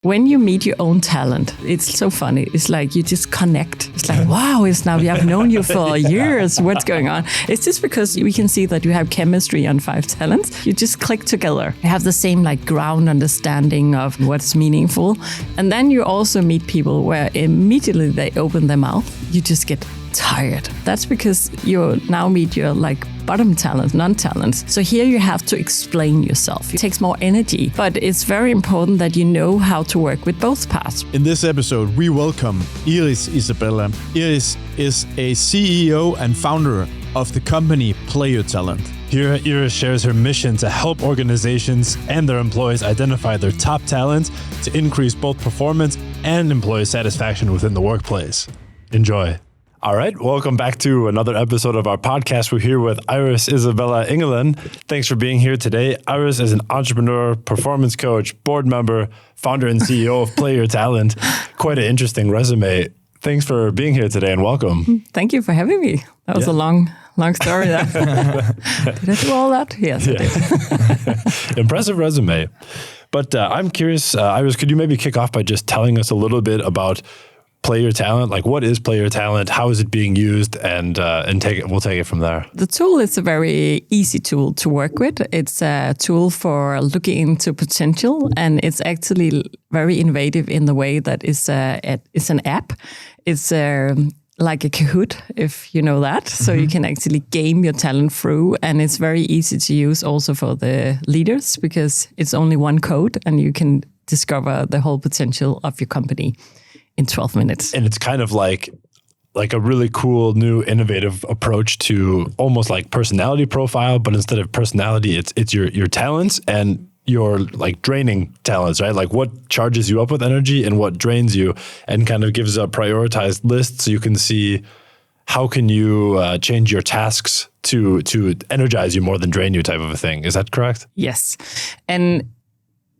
When you meet your own talent, it's so funny. It's like you just connect. It's like, wow, we have known you for years. What's going on? It's just because we can see that you have chemistry on 5 talents. You just click together. You have the same ground understanding of what's meaningful. And then you also meet people where immediately they open their mouth, you just get tired. That's because you now meet your bottom talent, non-talents. So here you have to explain yourself. It takes more energy, but it's very important that you know how to work with both parts. In this episode, we welcome Iris Isabella. Iris is a CEO and founder of the company Play Your Talent. Here, Iris shares her mission to help organizations and their employees identify their top talents to increase both performance and employee satisfaction within the workplace. Enjoy. All right, welcome back to another episode of our podcast. We're here with Iris Isabella Engelund. Thanks for being here today. Iris is an entrepreneur, performance coach, board member, founder and CEO of Play Your Talent. Quite an interesting resume. Thanks for being here today and welcome. Thank you for having me. That was a long story. Did I do all that? Yes, I did. Impressive resume. But I'm curious, Iris, could you maybe kick off by just telling us a little bit about Play Your Talent? What is Play Your Talent? How is it being used? And we'll take it from there. The tool is a very easy tool to work with. It's a tool for looking into potential, and it's actually very innovative in the way that it's an app. It's like a Kahoot, if you know that. So you can actually game your talent through, and it's very easy to use also for the leaders because it's only one code and you can discover the whole potential of your company in 12 minutes. And it's kind of like a really cool, new, innovative approach to almost like personality profile, but instead of personality, it's your talents and your draining talents, right? What charges you up with energy and what drains you, and kind of gives a prioritized list so you can see how can you change your tasks to energize you more than drain you type of a thing. Is that correct? Yes. And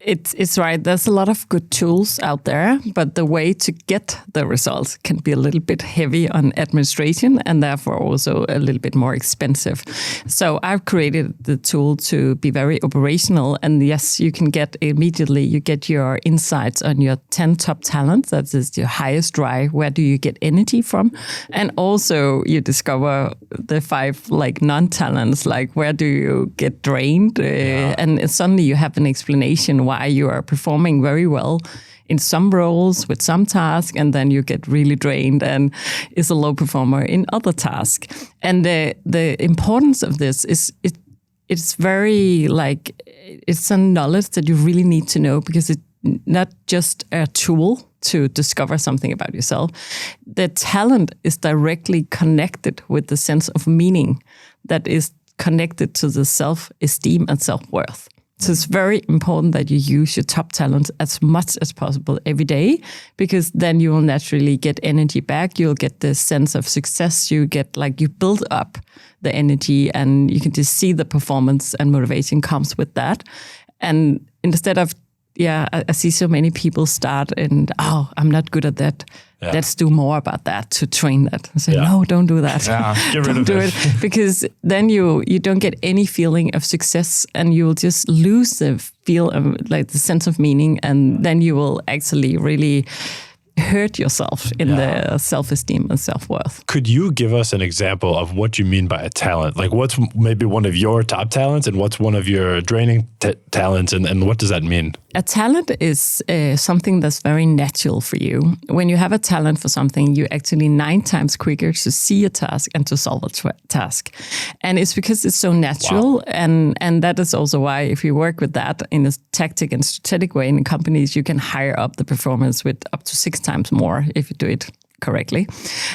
it's right. There's a lot of good tools out there, but the way to get the results can be a little bit heavy on administration and therefore also a little bit more expensive. So I've created the tool to be very operational. And yes, you can get your insights on your 10 top talents. That is your highest drive. Where do you get energy from? And also you discover the 5 non-talents, where do you get drained? And suddenly you have an explanation why you are performing very well in some roles with some tasks, and then you get really drained and is a low performer in other tasks. And the importance of this is it's very it's some knowledge that you really need to know, because it's not just a tool to discover something about yourself. The talent is directly connected with the sense of meaning that is connected to the self-esteem and self-worth. So it's very important that you use your top talents as much as possible every day, because then you will naturally get energy back. You'll get the sense of success. You get you build up the energy, and you can just see the performance and motivation comes with that. And instead of, I see so many people start and, I'm not good at that. Yeah. Let's do more about that to train that. I say, no, don't do that. Yeah. Get rid of it. Because then you don't get any feeling of success, and you will just lose the feel of the sense of meaning, and then you will actually really hurt yourself in the self-esteem and self-worth. Could you give us an example of what you mean by a talent? What's maybe one of your top talents and what's one of your draining talents, and what does that mean? A talent is something that's very natural for you. When you have a talent for something, you're actually 9 times quicker to see a task and to solve a task. And it's because it's so natural. Wow. And that is also why if you work with that in a tactic and strategic way in companies, you can hire up the performance with up to 6 times more if you do it correctly.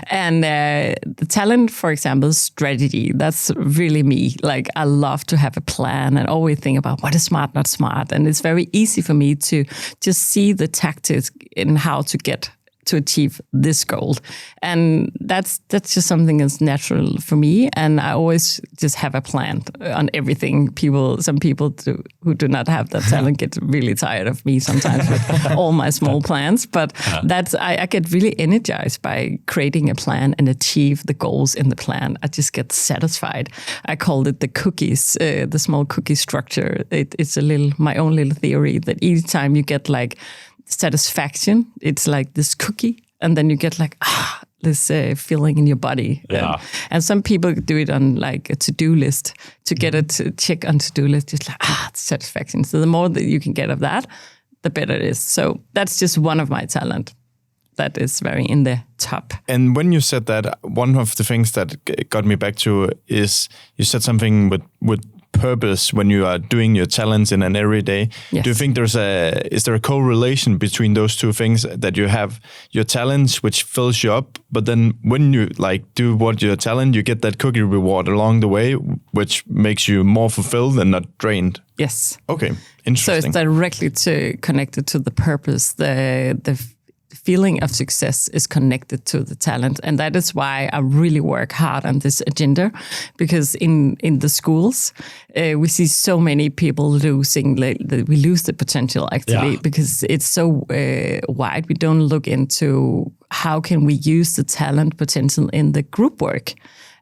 And the talent, for example, strategy, that's really me. I love to have a plan and always think about what is smart, not smart. And it's very easy for me to just see the tactics in how to get to achieve this goal. And that's just something that's natural for me. And I always just have a plan on everything. Some people who do not have that talent get really tired of me sometimes with all my small plans. But I get really energized by creating a plan and achieve the goals in the plan. I just get satisfied. I call it the cookies, the small cookie structure. It's my own little theory that each time you get satisfaction. It's like this cookie, and then you get like this feeling in your body. Yeah. And some people do it on like a to-do list to get it to check on to-do list. Just like it's satisfaction. So the more that you can get of that, the better it is. So that's just one of my talent that is very in the top. And when you said that, one of the things that got me back to is you said something with purpose when you are doing your talents in an everyday. Yes. Do you think is there a correlation between those two things, that you have your talents which fills you up, but then when you like do what your talent, you get that cookie reward along the way, which makes you more fulfilled and not drained? Yes. Okay, interesting. So it's directly connected to the purpose. The feeling of success is connected to the talent. And that is why I really work hard on this agenda, because in the schools, we see so many people losing, we lose the potential actually, because it's so wide. We don't look into how can we use the talent potential in the group work,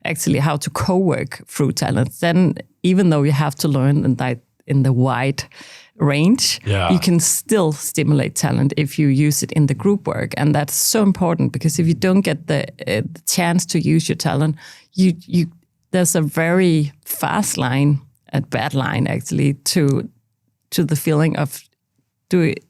actually how to co-work through talent. Then even though you have to learn in the wide range, you can still stimulate talent if you use it in the group work. And that's so important, because if you don't get the chance to use your talent, you there's a very fast line, a bad line actually, to the feeling of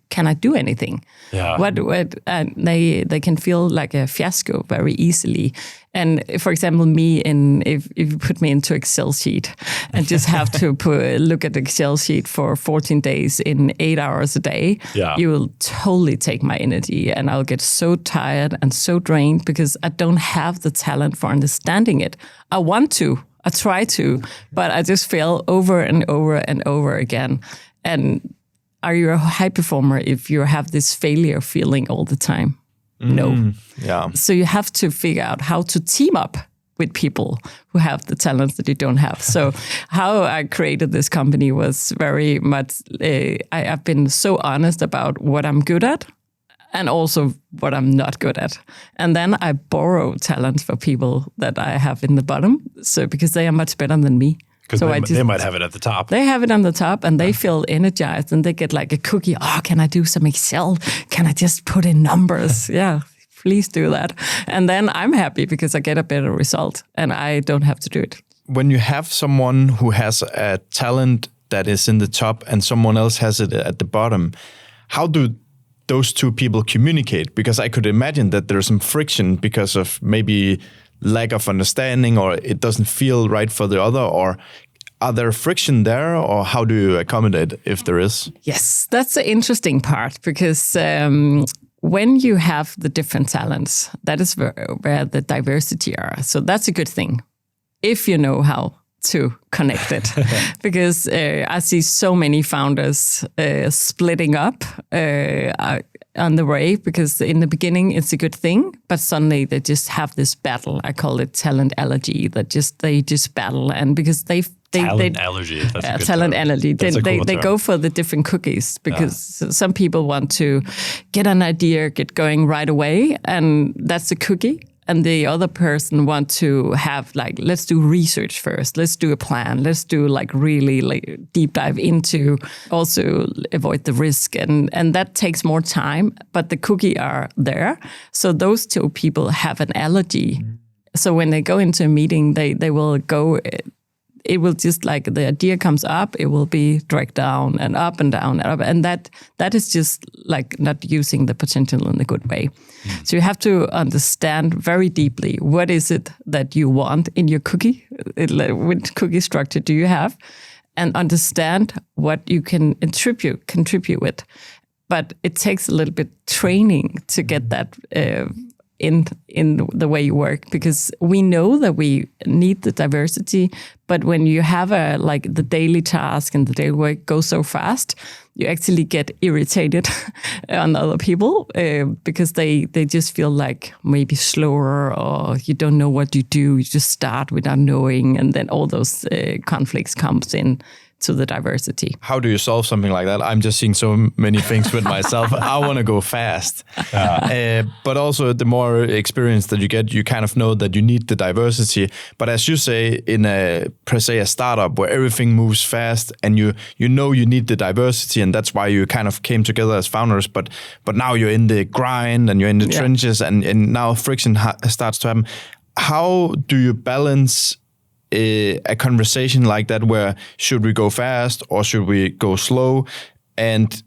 can I do anything? Yeah. They can feel like a fiasco very easily. And for example, if you put me into Excel sheet and just have to look at the Excel sheet for 14 days in 8 hours a day, you will totally take my energy, and I'll get so tired and so drained because I don't have the talent for understanding it. I want to, I try to, but I just fail over and over and over again. And are you a high performer if you have this failure feeling all the time? No. Yeah. So you have to figure out how to team up with people who have the talents that you don't have. So how I created this company was very much, I've been so honest about what I'm good at and also what I'm not good at. And then I borrow talents for people that I have in the bottom. So because they are much better than me. Because they might have it at the top. They have it on the top, and they feel energized, and they get like a cookie. Oh, can I do some Excel? Can I just put in numbers? Yeah, please do that. And then I'm happy because I get a better result, and I don't have to do it. When you have someone who has a talent that is in the top and someone else has it at the bottom, how do those two people communicate? Because I could imagine that there's some friction because of maybe lack of understanding, or it doesn't feel right for the other, or are there friction there, or how do you accommodate if there is? Yes, that's the interesting part, because when you have the different talents, that is where the diversity are. So that's a good thing if you know how to connect it. Because I see so many founders splitting up on the way, because in the beginning it's a good thing, but suddenly they just have this battle. I call it talent allergy, that they just battle, and because talent allergy. That's a good talent term. allergy. They go for the different cookies, because some people want to get an idea, get going right away, and that's a cookie. And the other person want to have like, let's do research first. Let's do a plan. Let's do like really like deep dive into, also avoid the risk. And that takes more time, but the cookie are there. So those two people have an allergy. So when they go into a meeting, they will go, it will just like the idea comes up, it will be dragged down and up and down and up. And that is just like not using the potential in a good way. So you have to understand very deeply, what is it that you want in your cookie? Which cookie structure do you have? And understand what you can contribute with. But it takes a little bit training to get that in the way you work, because we know that we need the diversity, but when you have the daily task and the daily work goes so fast, you actually get irritated on other people because they just feel like maybe slower, or you don't know what you do, you just start without knowing, and then all those conflicts comes in to the diversity. How do you solve something like that? I'm just seeing so many things with myself. I want to go fast. But also the more experience that you get, you kind of know that you need the diversity. But as you say, in per se a startup where everything moves fast and you know you need the diversity, and that's why you kind of came together as founders. But now you're in the grind and you're in the trenches, and now friction starts to happen. How do you balance a conversation like that, where should we go fast or should we go slow? And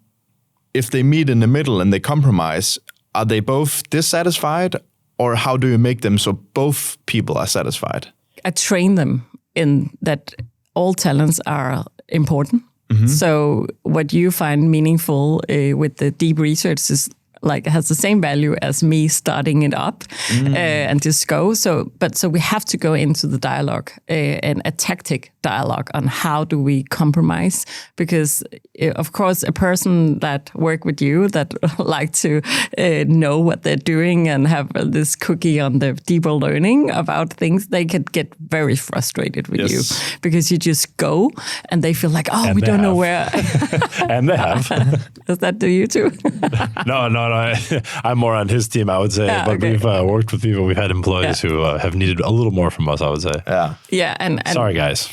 if they meet in the middle and they compromise, are they both dissatisfied, or how do you make them so both people are satisfied? I train them in that all talents are important. So what you find meaningful with the deep research is has the same value as me starting it up and just go. So we have to go into the dialogue and a tactic dialogue on how do we compromise, because of course a person that work with you that like to know what they're doing and have this cookie on the deeper learning about things, they could get very frustrated with you because you just go and they feel like, we don't know where. And they have. Does that do you too? No. I'm more on his team, I would say. But we've worked with people, we've had employees who have needed a little more from us, I would say. Yeah. And sorry, guys.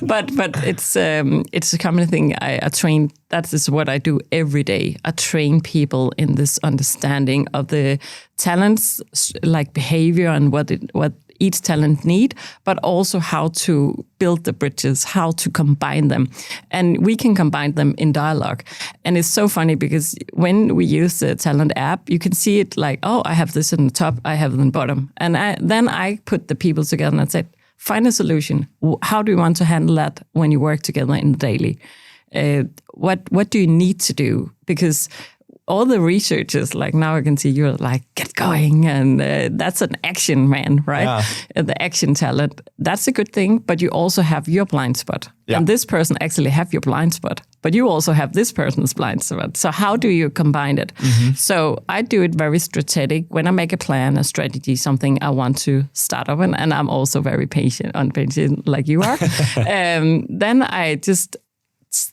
but it's a common thing. I train. That is what I do every day. I train people in this understanding of the talents, like behavior and what each talent need, but also how to build the bridges, how to combine them. And we can combine them in dialogue. And it's so funny because when we use the talent app, you can see it like, I have this in the top, I have it in the bottom. And then I put the people together and I said, find a solution. How do you want to handle that when you work together in the daily? What do you need to do? Because all the researchers, like now I can see you're like, get going. And that's an action man, right? Yeah. The action talent. That's a good thing, but you also have your blind spot. Yeah. And this person actually have your blind spot, but you also have this person's blind spot. So how do you combine it? So I do it very strategic. When I make a plan, a strategy, something I want to start up in, and I'm also very patient like you are, then I just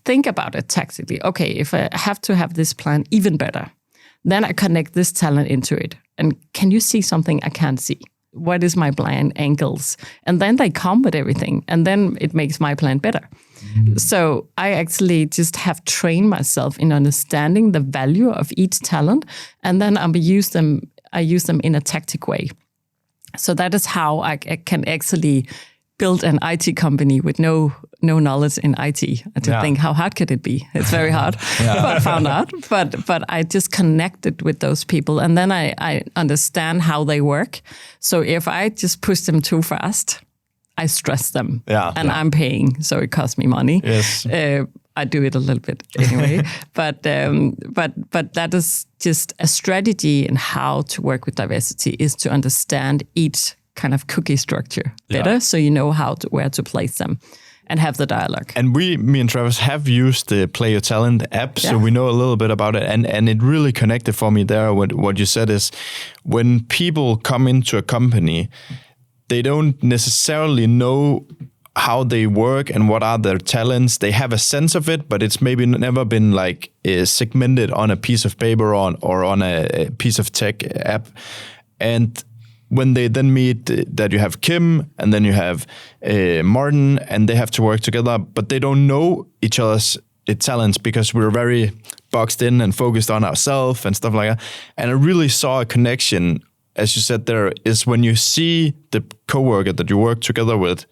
think about it tactically. Okay, if I have to have this plan even better, then I connect this talent into it. And can you see something I can't see? What is my blind angles? And then they come with everything. And then it makes my plan better. So I actually just have trained myself in understanding the value of each talent. And then I use them in a tactic way. So that is how I can actually build an IT company with no knowledge in IT. I think, how hard could it be? It's very hard. But I found out. But I just connected with those people, and then I understand how they work. So if I just push them too fast, I stress them, and I'm paying, so it costs me money. Yes. I do it a little bit anyway, but that is just a strategy in how to work with diversity, is to understand each kind of cookie structure better, so you know where to place them and have the dialogue. And me and Travis have used the Play Your Talent app, so we know a little bit about it, and it really connected for me there. What you said is, when people come into a company, they don't necessarily know how they work and what are their talents. They have a sense of it, but it's maybe never been like segmented on a piece of paper or on a piece of tech app. And when they then meet that you have Kim and then you have Martin, and they have to work together, but they don't know each other's talents because we're very boxed in and focused on ourselves and stuff like that. And I really saw a connection, as you said there, is when you see the coworker that you work together with,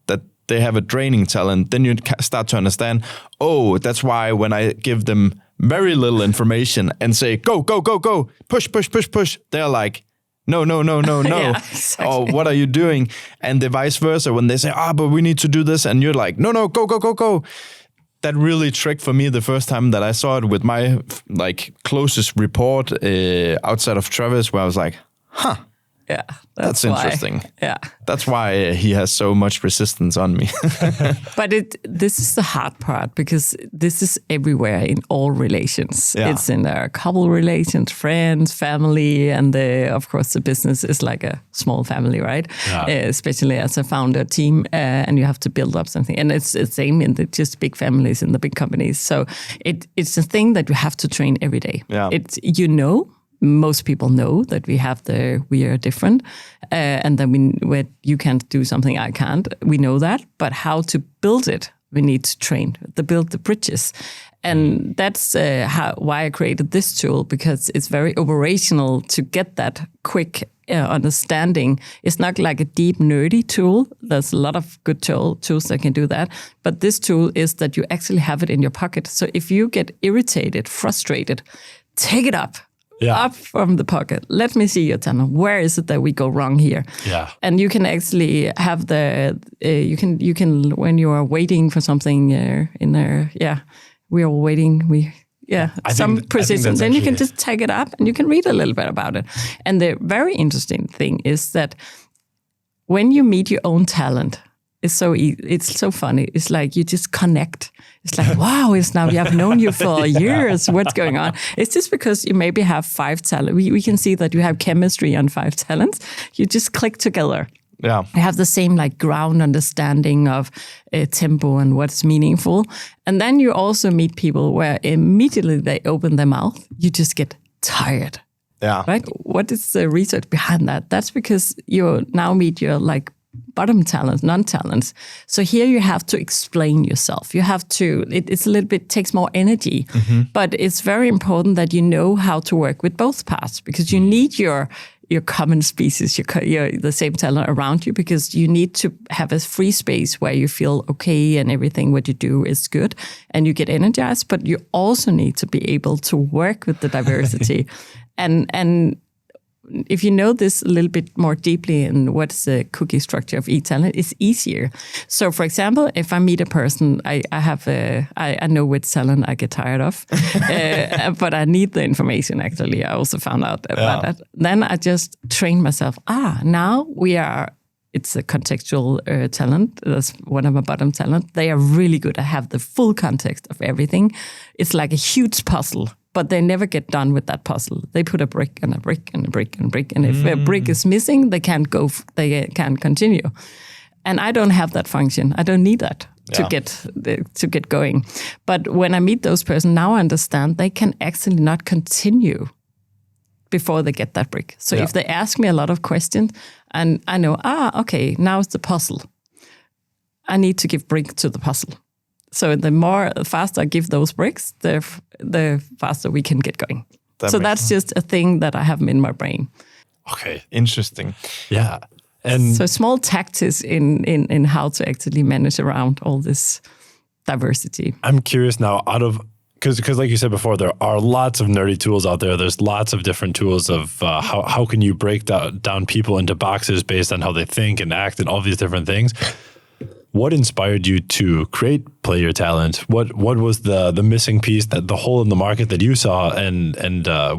that they have a draining talent, then you start to understand, that's why when I give them very little information and say, go, push, they're like, no. Yeah, exactly. Oh, what are you doing? And the vice versa, when they say, but we need to do this, and you're like, no, go. That really tricked for me the first time that I saw it with my closest report outside of Travis, where I was like, Yeah, that's why. interesting. Yeah, that's why he has so much resistance on me. But this is the hard part, because this is everywhere in all relations. Yeah. It's in our couple relations, friends, family, and of course the business is like a small family, right? Yeah. Especially as a founder team, and you have to build up something. And it's the same in the just big families in the big companies. So it's a thing that you have to train every day. Yeah. Most people know that we are different, and that you can't do something I can't. We know that, but how to build it, we need to train to build the bridges, and that's why I created this tool, because it's very operational to get that quick understanding. It's not like a deep nerdy tool. There's a lot of good tools that can do that, but this tool is that you actually have it in your pocket. So if you get irritated, frustrated, take it up. Yeah. Up from the pocket. Let me see your talent. Where is it that we go wrong here? Yeah. And you can actually have you can when you are waiting for something we are waiting. Some precision. Then you can just take it up and you can read a little bit about it. And the very interesting thing is that when you meet your own talent, it's so funny. It's like you just connect. It's like, wow, we have known you for years. What's going on? It's just because you maybe have 5 talents. We can see that you have chemistry on 5 talents. You just click together. Yeah. You have the same like ground understanding of tempo and what's meaningful. And then you also meet people where immediately they open their mouth, you just get tired. Yeah. Right? What is the research behind that? That's because you now meet your like bottom talents, non-talents. So here you have to explain yourself. You have to, it's a little bit, takes more energy, but it's very important that you know how to work with both parts, because you need your common species, the same talent around you, because you need to have a free space where you feel okay and everything what you do is good and you get energized, but you also need to be able to work with the diversity. and if you know this a little bit more deeply and what's the cookie structure of each talent, it's easier. So, for example, if I meet a person, I know which talent I get tired of, but I need the information, actually. I also found out about that. Then I just train myself. Now it's a contextual talent. That's one of my bottom talent. They are really good. I have the full context of everything. It's like a huge puzzle. But they never get done with that puzzle. They put a brick and a brick and a brick and a brick, and if a brick is missing, they can't go. They can't continue. And I don't have that function. I don't need that to get going. But when I meet those person, now I understand they can actually not continue before they get that brick. So if they ask me a lot of questions, and I know, okay, now it's the puzzle. I need to give brick to the puzzle. So the faster I give those bricks, the faster we can get going. That's just a thing that I have in my brain. Okay, interesting. Yeah. And so small tactics in how to actually manage around all this diversity. I'm curious now, because like you said before, there are lots of nerdy tools out there. There's lots of different tools of how can you break down people into boxes based on how they think and act and all these different things. What inspired you to create Play Your Talent? What was the missing piece, that the hole in the market that you saw, and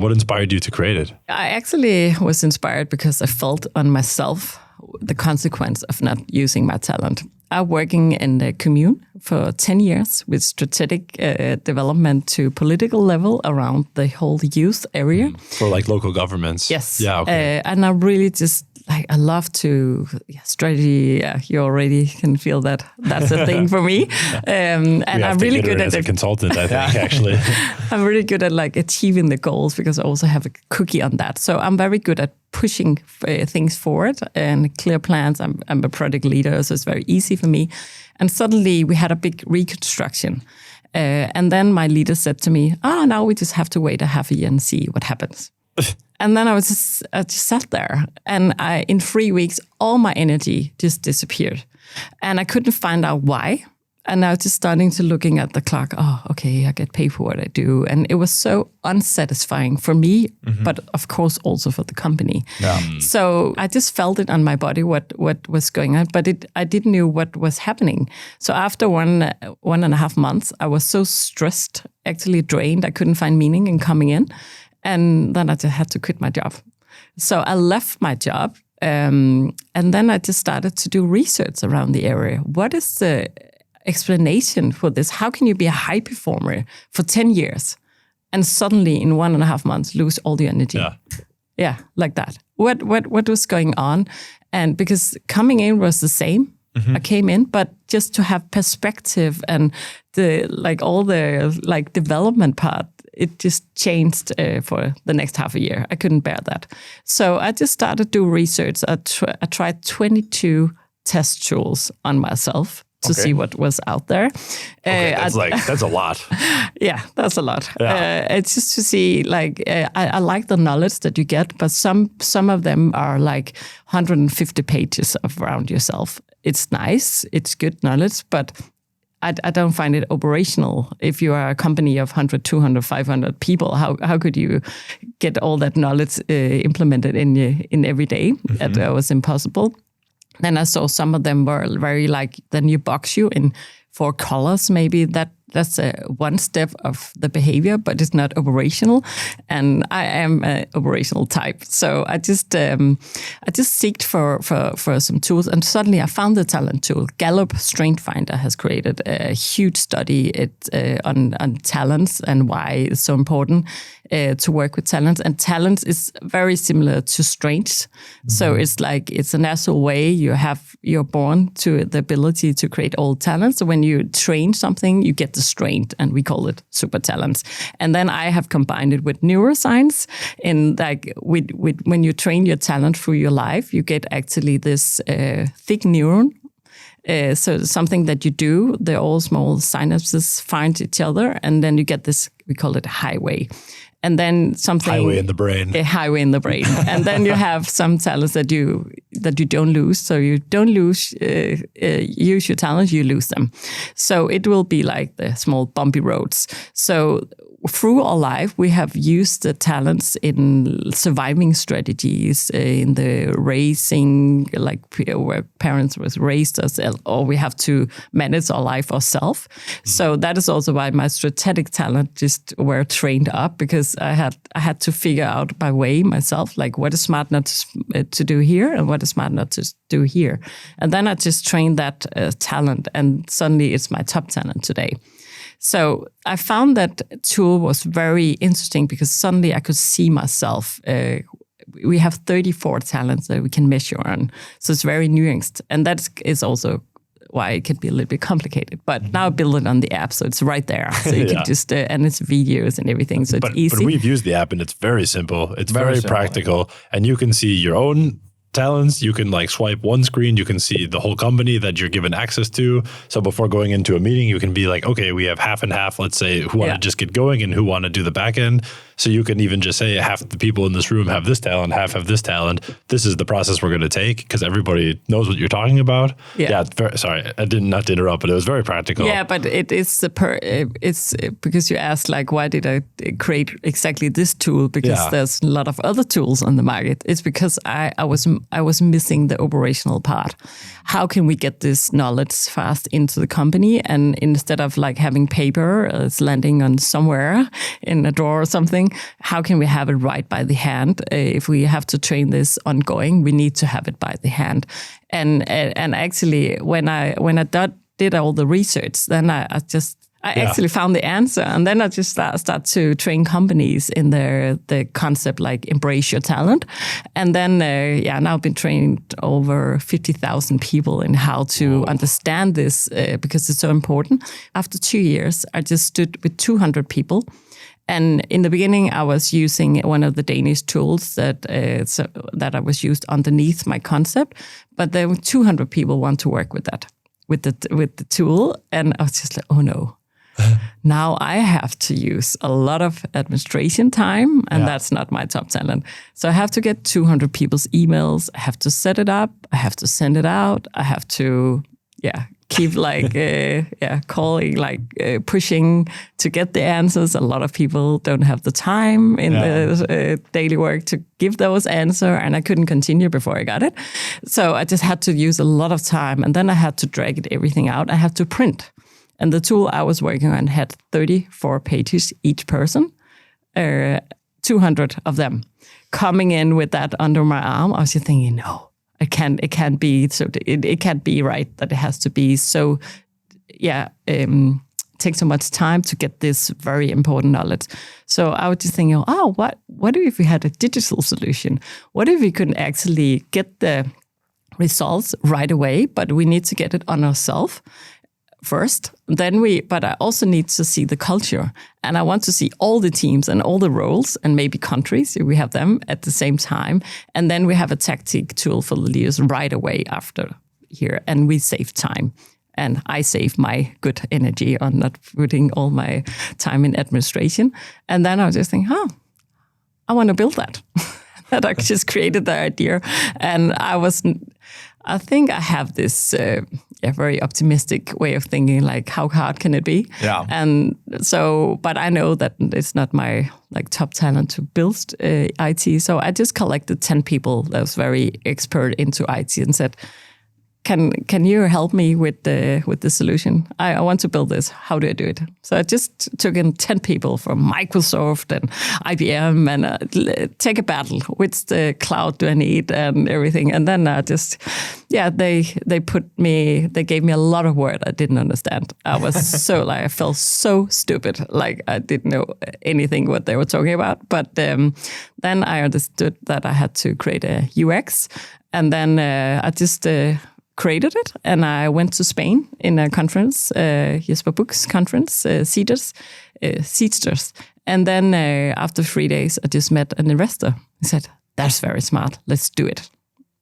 what inspired you to create it? I actually was inspired because I felt on myself the consequence of not using my talent. I'm working in the commune for 10 years with strategic development to political level around the whole youth area. For like local governments? Yes. Yeah, okay. And I really just, I love to strategy. Yeah, you already can feel that that's a thing for me. And I'm really good at it. As a consultant, I think, actually. I'm really good at like achieving the goals, because I also have a cookie on that. So I'm very good at pushing things forward and clear plans. I'm a project leader, so it's very easy for me. And suddenly we had a big reconstruction. And then my leader said to me, now we just have to wait a half a year and see what happens. And then I just sat there, and in 3 weeks, all my energy just disappeared. And I couldn't find out why. And I was just starting to looking at the clock. Okay, I get paid for what I do. And it was so unsatisfying for me, but of course also for the company. Yeah. So I just felt it on my body, what was going on, but I didn't know what was happening. So after 1.5 months, I was so stressed, actually drained. I couldn't find meaning in coming in. And then I just had to quit my job. So I left my job, and then I just started to do research around the area. What is the explanation for this? How can you be a high performer for 10 years and suddenly in 1.5 months lose all the energy? Yeah, like that. What was going on? And because coming in was the same, I came in, but just to have perspective and all the development part, it just changed for the next half a year. I couldn't bear that. So I just started to do research. I tried 22 test tools on myself to see what was out there. That's a lot. Yeah, that's a lot. Yeah. It's just to see, I like the knowledge that you get, but some of them are 150 pages around yourself. It's nice, it's good knowledge, but I don't find it operational. If you are a company of 100, 200, 500 people, how could you get all that knowledge implemented in every day? That was impossible. Then I saw some of them were very then you box you in 4 colors. Maybe that's one step of the behavior, but it's not operational. And I am an operational type, so I just seeked for some tools, and suddenly I found the talent tool. Gallup Strength Finder has created a huge study on talents and why it's so important to work with talents. And talents is very similar to strengths. So it's a natural way you're born to the ability to create all talents. So when you train something, you get the strength, and we call it super talents. And then I have combined it with neuroscience. In when you train your talent through your life, you get actually this thick neuron. So something that you do, all small synapses find each other, and then you get this, we call it highway. And then something highway in the brain. A highway in the brain. And then you have some talents that you don't lose. So you don't use your talents, you lose them. So it will be like the small bumpy roads. So through our life, we have used the talents in surviving strategies, in the raising, where parents was raised us, or we have to manage our life ourselves. So that is also why my strategic talent just were trained up, because I had to figure out my way myself, what is smart not to do here and what is smart not to do here. And then I just trained that talent, and suddenly it's my top talent today. So I found that tool was very interesting because suddenly I could see myself. We have 34 talents that we can measure on. So it's very nuanced. And that is also why it can be a little bit complicated. But now I build it on the app, so it's right there. So you can just, and it's videos and everything, so it's easy. But we've used the app and it's very simple. It's very practical. And you can see your own talents. You can swipe one screen, you can see the whole company that you're given access to. So before going into a meeting, you can be okay, we have half and half, let's say, who want to just get going and who want to do the back end. So you can even just say half the people in this room have this talent, half have this talent. This is the process we're going to take, because everybody knows what you're talking about. Yeah, sorry, I did not to interrupt, but it was very practical. Yeah, but it is it's because you asked why did I create exactly this tool? Because there's a lot of other tools on the market. It's because I was missing the operational part. How can we get this knowledge fast into the company? And instead of having paper, it's landing on somewhere in a drawer or something, how can we have it right by the hand? If we have to train this ongoing, we need to have it by the hand. And actually, when I did all the research, then I actually found the answer, and then I just start to train companies in the concept embrace your talent, and then now I've been trained over 50,000 people in how to understand this because it's so important. After 2 years, I just stood with 200 people. And in the beginning, I was using one of the Danish tools that I was used underneath my concept, but there were 200 people want to work with that, with the tool, and I was just oh no. Now I have to use a lot of administration time, and that's not my top talent. So I have to get 200 people's emails. I have to set it up. I have to send it out. I have to, keep calling, pushing to get the answers. A lot of people don't have the time in the daily work to give those answers, and I couldn't continue before I got it. So I just had to use a lot of time, and then I had to drag everything out. I had to print. And the tool I was working on had 34 pages each person, 2 200 of them coming in with that under my arm. I was just thinking, no, it can't be so. It can't be right that it has to be so. Take so much time to get this very important knowledge. So I was just thinking, what if we had a digital solution? What if we could actually get the results right away, but we need to get it on ourselves first. But I also need to see the culture, and I want to see all the teams and all the roles and maybe countries, if we have them at the same time. And then we have a tactic tool for the leaders right away after here, and we save time. And I save my good energy on not putting all my time in administration. And then I was just thinking, I want to build that. That I just created the idea. And I think I have this very optimistic way of thinking, like, how hard can it be? Yeah. And so, but I know that it's not my top talent to build IT. So I just collected 10 people that was very expert into IT and said, Can you help me with the solution? I want to build this. How do I do it? So I just took in 10 people from Microsoft and IBM and take a battle. Which the cloud do I need and everything? And then they gave me a lot of words I didn't understand. I was I felt so stupid, like I didn't know anything what they were talking about. But then I understood that I had to create a UX, and then I just created it, and I went to Spain in a conference, Jesper Buch's conference, Seedsters. And then after 3 days, I just met an investor. He said, "That's very smart. Let's do it."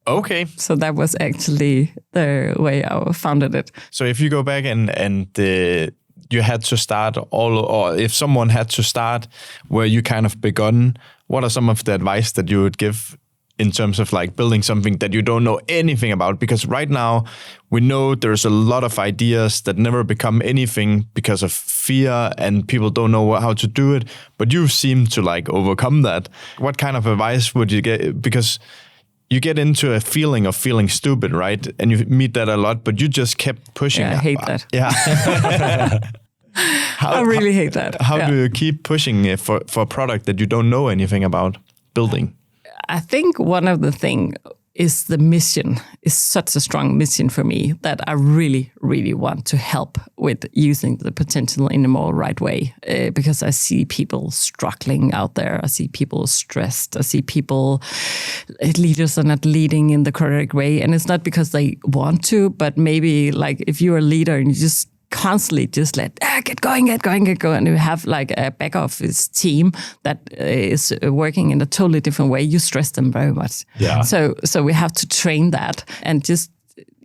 Okay. So that was actually the way I founded it. So if you go back and you had to start or if someone had to start where you kind of begun, what are some of the advice that you would give in terms of building something that you don't know anything about? Because right now we know there's a lot of ideas that never become anything because of fear and people don't know how to do it. But you seem to overcome that. What kind of advice would you get? Because you get into a feeling of feeling stupid, right? And you meet that a lot, but you just kept pushing. Yeah, I hate that. Yeah. I really hate that. How do you keep pushing for a product that you don't know anything about building? I think one of the thing is the mission is such a strong mission for me that I really, really want to help with using the potential in a more right way, because I see people struggling out there. I see people stressed. I see leaders are not leading in the correct way. And it's not because they want to, but maybe if you're a leader and you just constantly just get going, and you have a back office team that is working in a totally different way, you stress them very much. Yeah. So we have to train that, and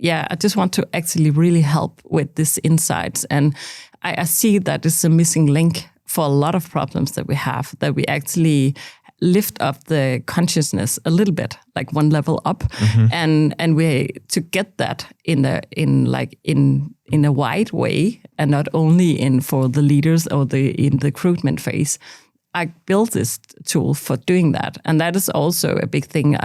I just want to actually really help with this insights. And I see that it's a missing link for a lot of problems that we have, that we actually lift up the consciousness a little bit, one level up, and we to get that in a wide way, and not only for the leaders or in the recruitment phase. I built this tool for doing that, and that is also a big thing.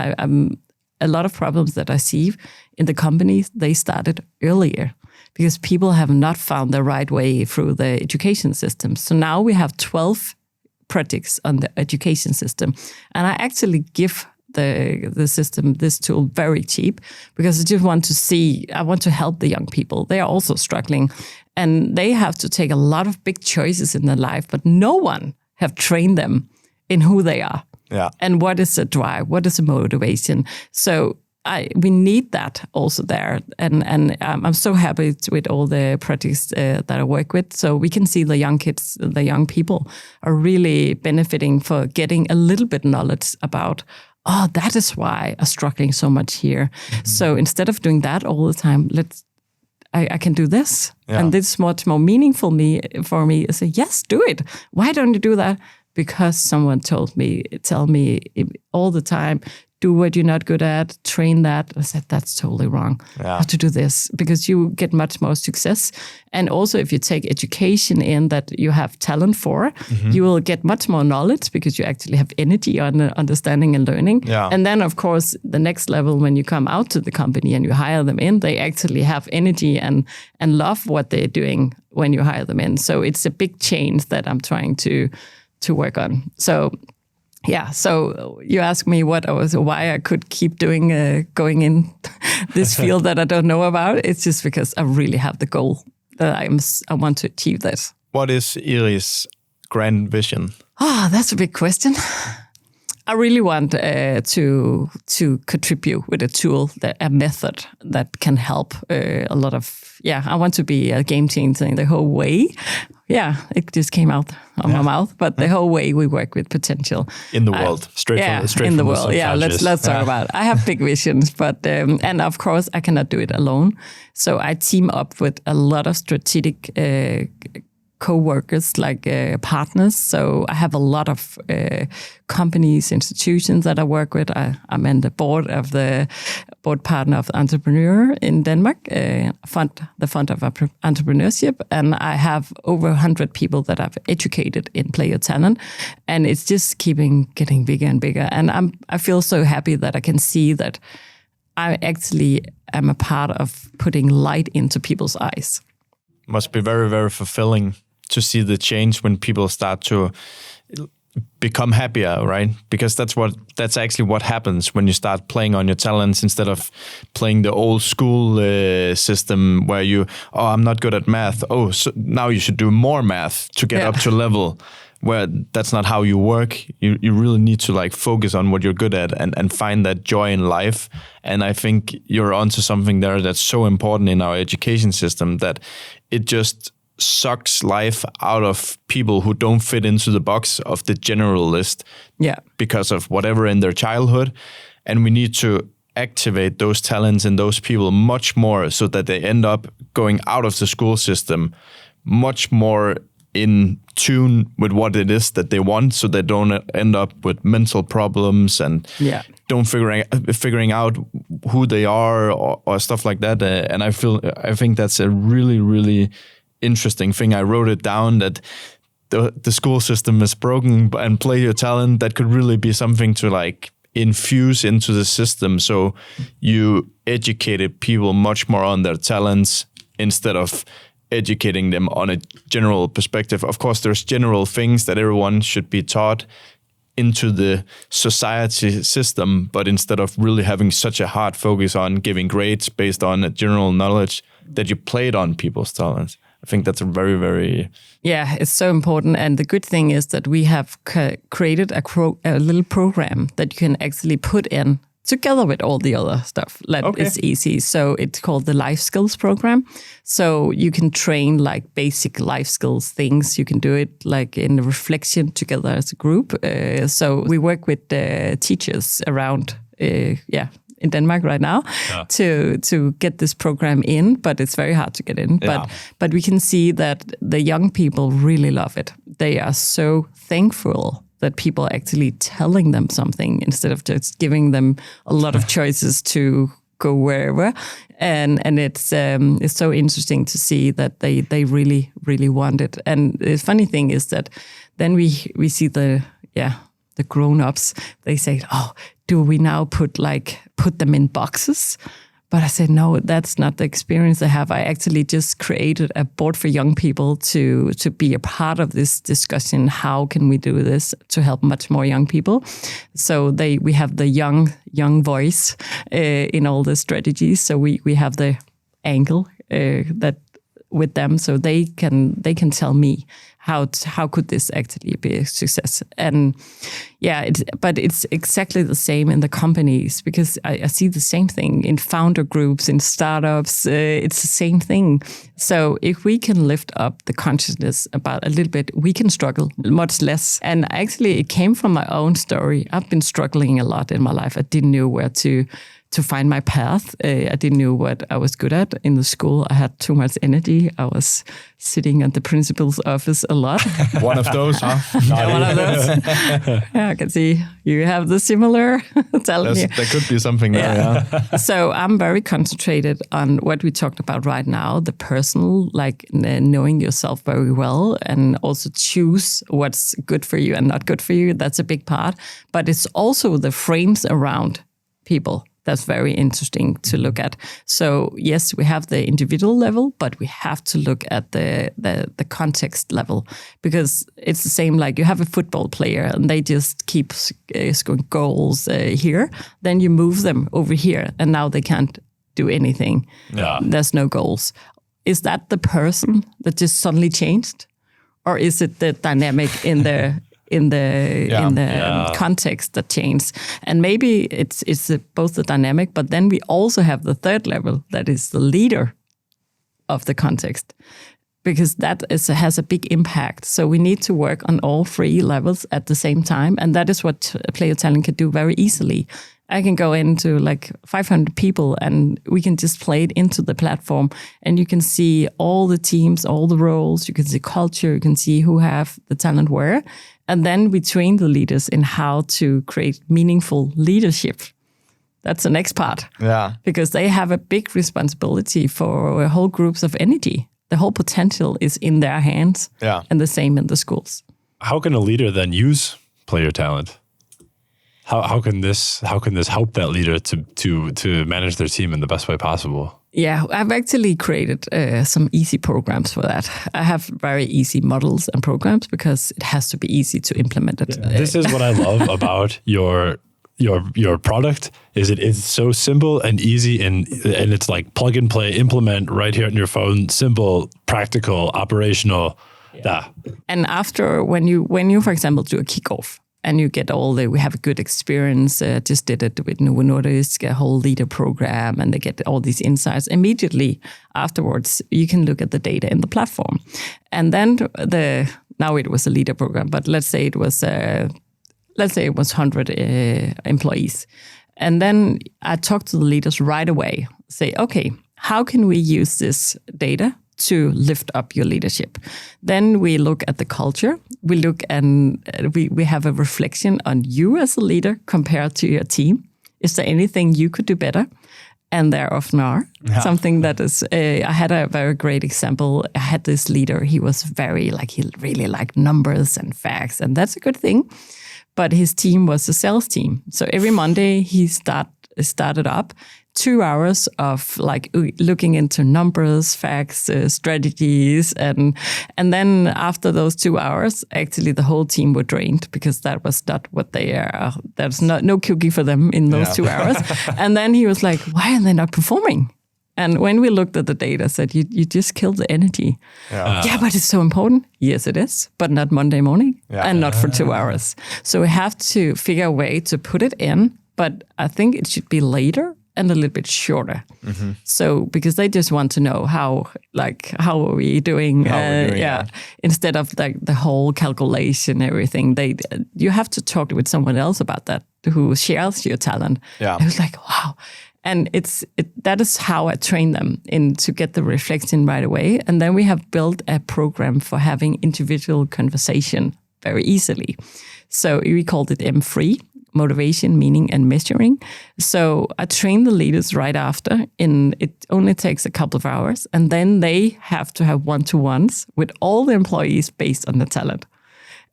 A lot of problems that I see in the companies, they started earlier because people have not found the right way through the education system. So now we have 12 projects on the education system, and I actually give the system this tool very cheap, because I just want to I want to help the young people. They are also struggling, and they have to take a lot of big choices in their life, but no one have trained them in who they are. Yeah. And what is a drive, what is a motivation. So we need that also there, and I'm so happy with all the projects that I work with. So we can see the young kids, the young people are really benefiting for getting a little bit knowledge about, that is why I'm struggling so much here. Mm-hmm. So instead of doing that all the time, I can do this, and this is much more meaningful for me. I say, yes, do it. Why don't you do that? Because someone tell me all the time, do what you're not good at, train that. I said, that's totally wrong. Yeah. You have to do this, because you get much more success. And also, if you take education in that you have talent for, you will get much more knowledge, because you actually have energy on understanding and learning. Yeah. And then, of course, the next level, when you come out to the company and you hire them in, they actually have energy and love what they're doing when you hire them in. So it's a big change that I'm trying to work on. So yeah, so you ask me why I could keep going in this field that I don't know about. It's just because I really have the goal that I want to achieve that. What is Iris' grand vision? That's a big question. I really want to contribute with a tool, a method that can help a lot of. Yeah, I want to be a game changer in the whole way. Yeah, it just came out of my mouth, but the whole way we work with potential in the world, straight in the world. Yeah, let's talk about it. I have big visions, but and of course I cannot do it alone. So I team up with a lot of strategic co-workers, like partners. So I have a lot of companies, institutions that I work with. I'm in the board partner of Entrepreneurial in Denmark, the fund of entrepreneurship. And I have over 100 people that I've educated in Play Your Talent. And it's just getting bigger and bigger. And I feel so happy that I can see that I actually am a part of putting light into people's eyes. Must be very, very fulfilling to see the change when people start to become happier, right? Because that's actually what happens when you start playing on your talents instead of playing the old school system where I'm not good at math. Oh, so now you should do more math to get up to a level where that's not how you work. You really need to focus on what you're good at and find that joy in life. And I think you're onto something there that's so important in our education system, that it just sucks life out of people who don't fit into the box of the generalist because of whatever in their childhood. And we need to activate those talents in those people much more so that they end up going out of the school system much more in tune with what it is that they want, so they don't end up with mental problems and don't figuring out who they are or stuff like that. And I think that's a really, really interesting thing. I wrote it down that the school system is broken, and Play Your Talent, that could really be something to infuse into the system, so you educated people much more on their talents instead of educating them on a general perspective. Of course, there's general things that everyone should be taught into the society system, but instead of really having such a hard focus on giving grades based on a general knowledge, that you played on people's talents. I think that's a very, very... Yeah, it's so important. And the good thing is that we have created a little program that you can actually put in together with all the other stuff. It's easy. So it's called the Life Skills Program. So you can train basic life skills things. You can do it in reflection together as a group. So we work with teachers around, in Denmark right now to get this program in, but it's very hard to get in. But we can see that the young people really love it. They are so thankful that people are actually telling them something instead of just giving them a lot of choices to go wherever. And it's so interesting to see that they really, really want it. And the funny thing is that then we see the grown-ups, they say, do we now put them in boxes? But I said, no, that's not the experience I have. I actually just created a board for young people to be a part of this discussion. How can we do this to help much more young people? So we have the young voice in all the strategies. So we have the angle that with them, so they can tell me how could this actually be a success. And but it's exactly the same in the companies, because I see the same thing in founder groups, in startups. It's the same thing. So if we can lift up the consciousness about a little bit, we can struggle much less. And actually, it came from my own story. I've been struggling a lot in my life. I didn't know where to find my path. I didn't know what I was good at in the school. I had too much energy. I was sitting at the principal's office a lot. One of those, huh? One of those. I can see you have the similar talent here. There could be something there, yeah. So I'm very concentrated on what we talked about right now, the personal, knowing yourself very well, and also choose what's good for you and not good for you. That's a big part. But it's also the frames around people that's very interesting to look at. So yes, we have the individual level, but we have to look at the context level, because it's the same like you have a football player and they just keep scoring goals here. Then you move them over here and now they can't do anything. Yeah. There's no goals. Is that the person that just suddenly changed? Or is it the dynamic in the context that changed? And maybe it's both the dynamic, but then we also have the third level that is the leader of the context, because that has a big impact. So we need to work on all three levels at the same time, and that is what Player Talent can do very easily. I can go into like 500 people and we can just play it into the platform, and you can see all the teams, all the roles, you can see culture, you can see who have the talent where. And then we train the leaders in how to create meaningful leadership. That's the next part. Yeah. Because they have a big responsibility for whole groups of energy. The whole potential is in their hands. Yeah. And the same in the schools. How can a leader then use Player Talent? How can this help that leader to manage their team in the best way possible? Yeah, I've actually created some easy programs for that. I have very easy models and programs because it has to be easy to implement it. Yeah. This is what I love about your product, is it is so simple and easy, and it's like plug and play, implement right here on your phone, simple, practical, operational. Yeah. And after when you for example do a kickoff, and you get we have a good experience, just did it with Novo Nordisk, a whole leader program, and they get all these insights. Immediately afterwards, you can look at the data in the platform. And then now it was a leader program, but let's say it was 100 employees. And then I talk to the leaders right away, say, okay, how can we use this data to lift up your leadership? Then we look at the culture. We look and we have a reflection on you as a leader compared to your team. Is there anything you could do better? And there often are. Yeah. Something that is, I had a very great example. I had this leader, he was he really liked numbers and facts, and that's a good thing. But his team was a sales team. So every Monday he started up 2 hours of looking into numbers, facts, strategies, and then after those 2 hours, actually the whole team were drained because that was not what they are. There's no cookie for them in those 2 hours. And then he was like, "Why are they not performing?" And when we looked at the data, said you just killed the energy. Yeah, but it's so important. Yes, it is, but not Monday morning and not for 2 hours. So we have to figure a way to put it in, but I think it should be later and a little bit shorter. Mm-hmm. So because they just want to know how are we doing? Instead of the whole calculation, everything. You have to talk with someone else about that who shares your talent. Yeah. It was like, wow. And that is how I train them to get the reflection right away. And then we have built a program for having individual conversation very easily. So we called it M3, motivation, meaning, and measuring. So I train the leaders right after. It only takes a couple of hours. And then they have to have one-to-ones with all the employees based on the talent.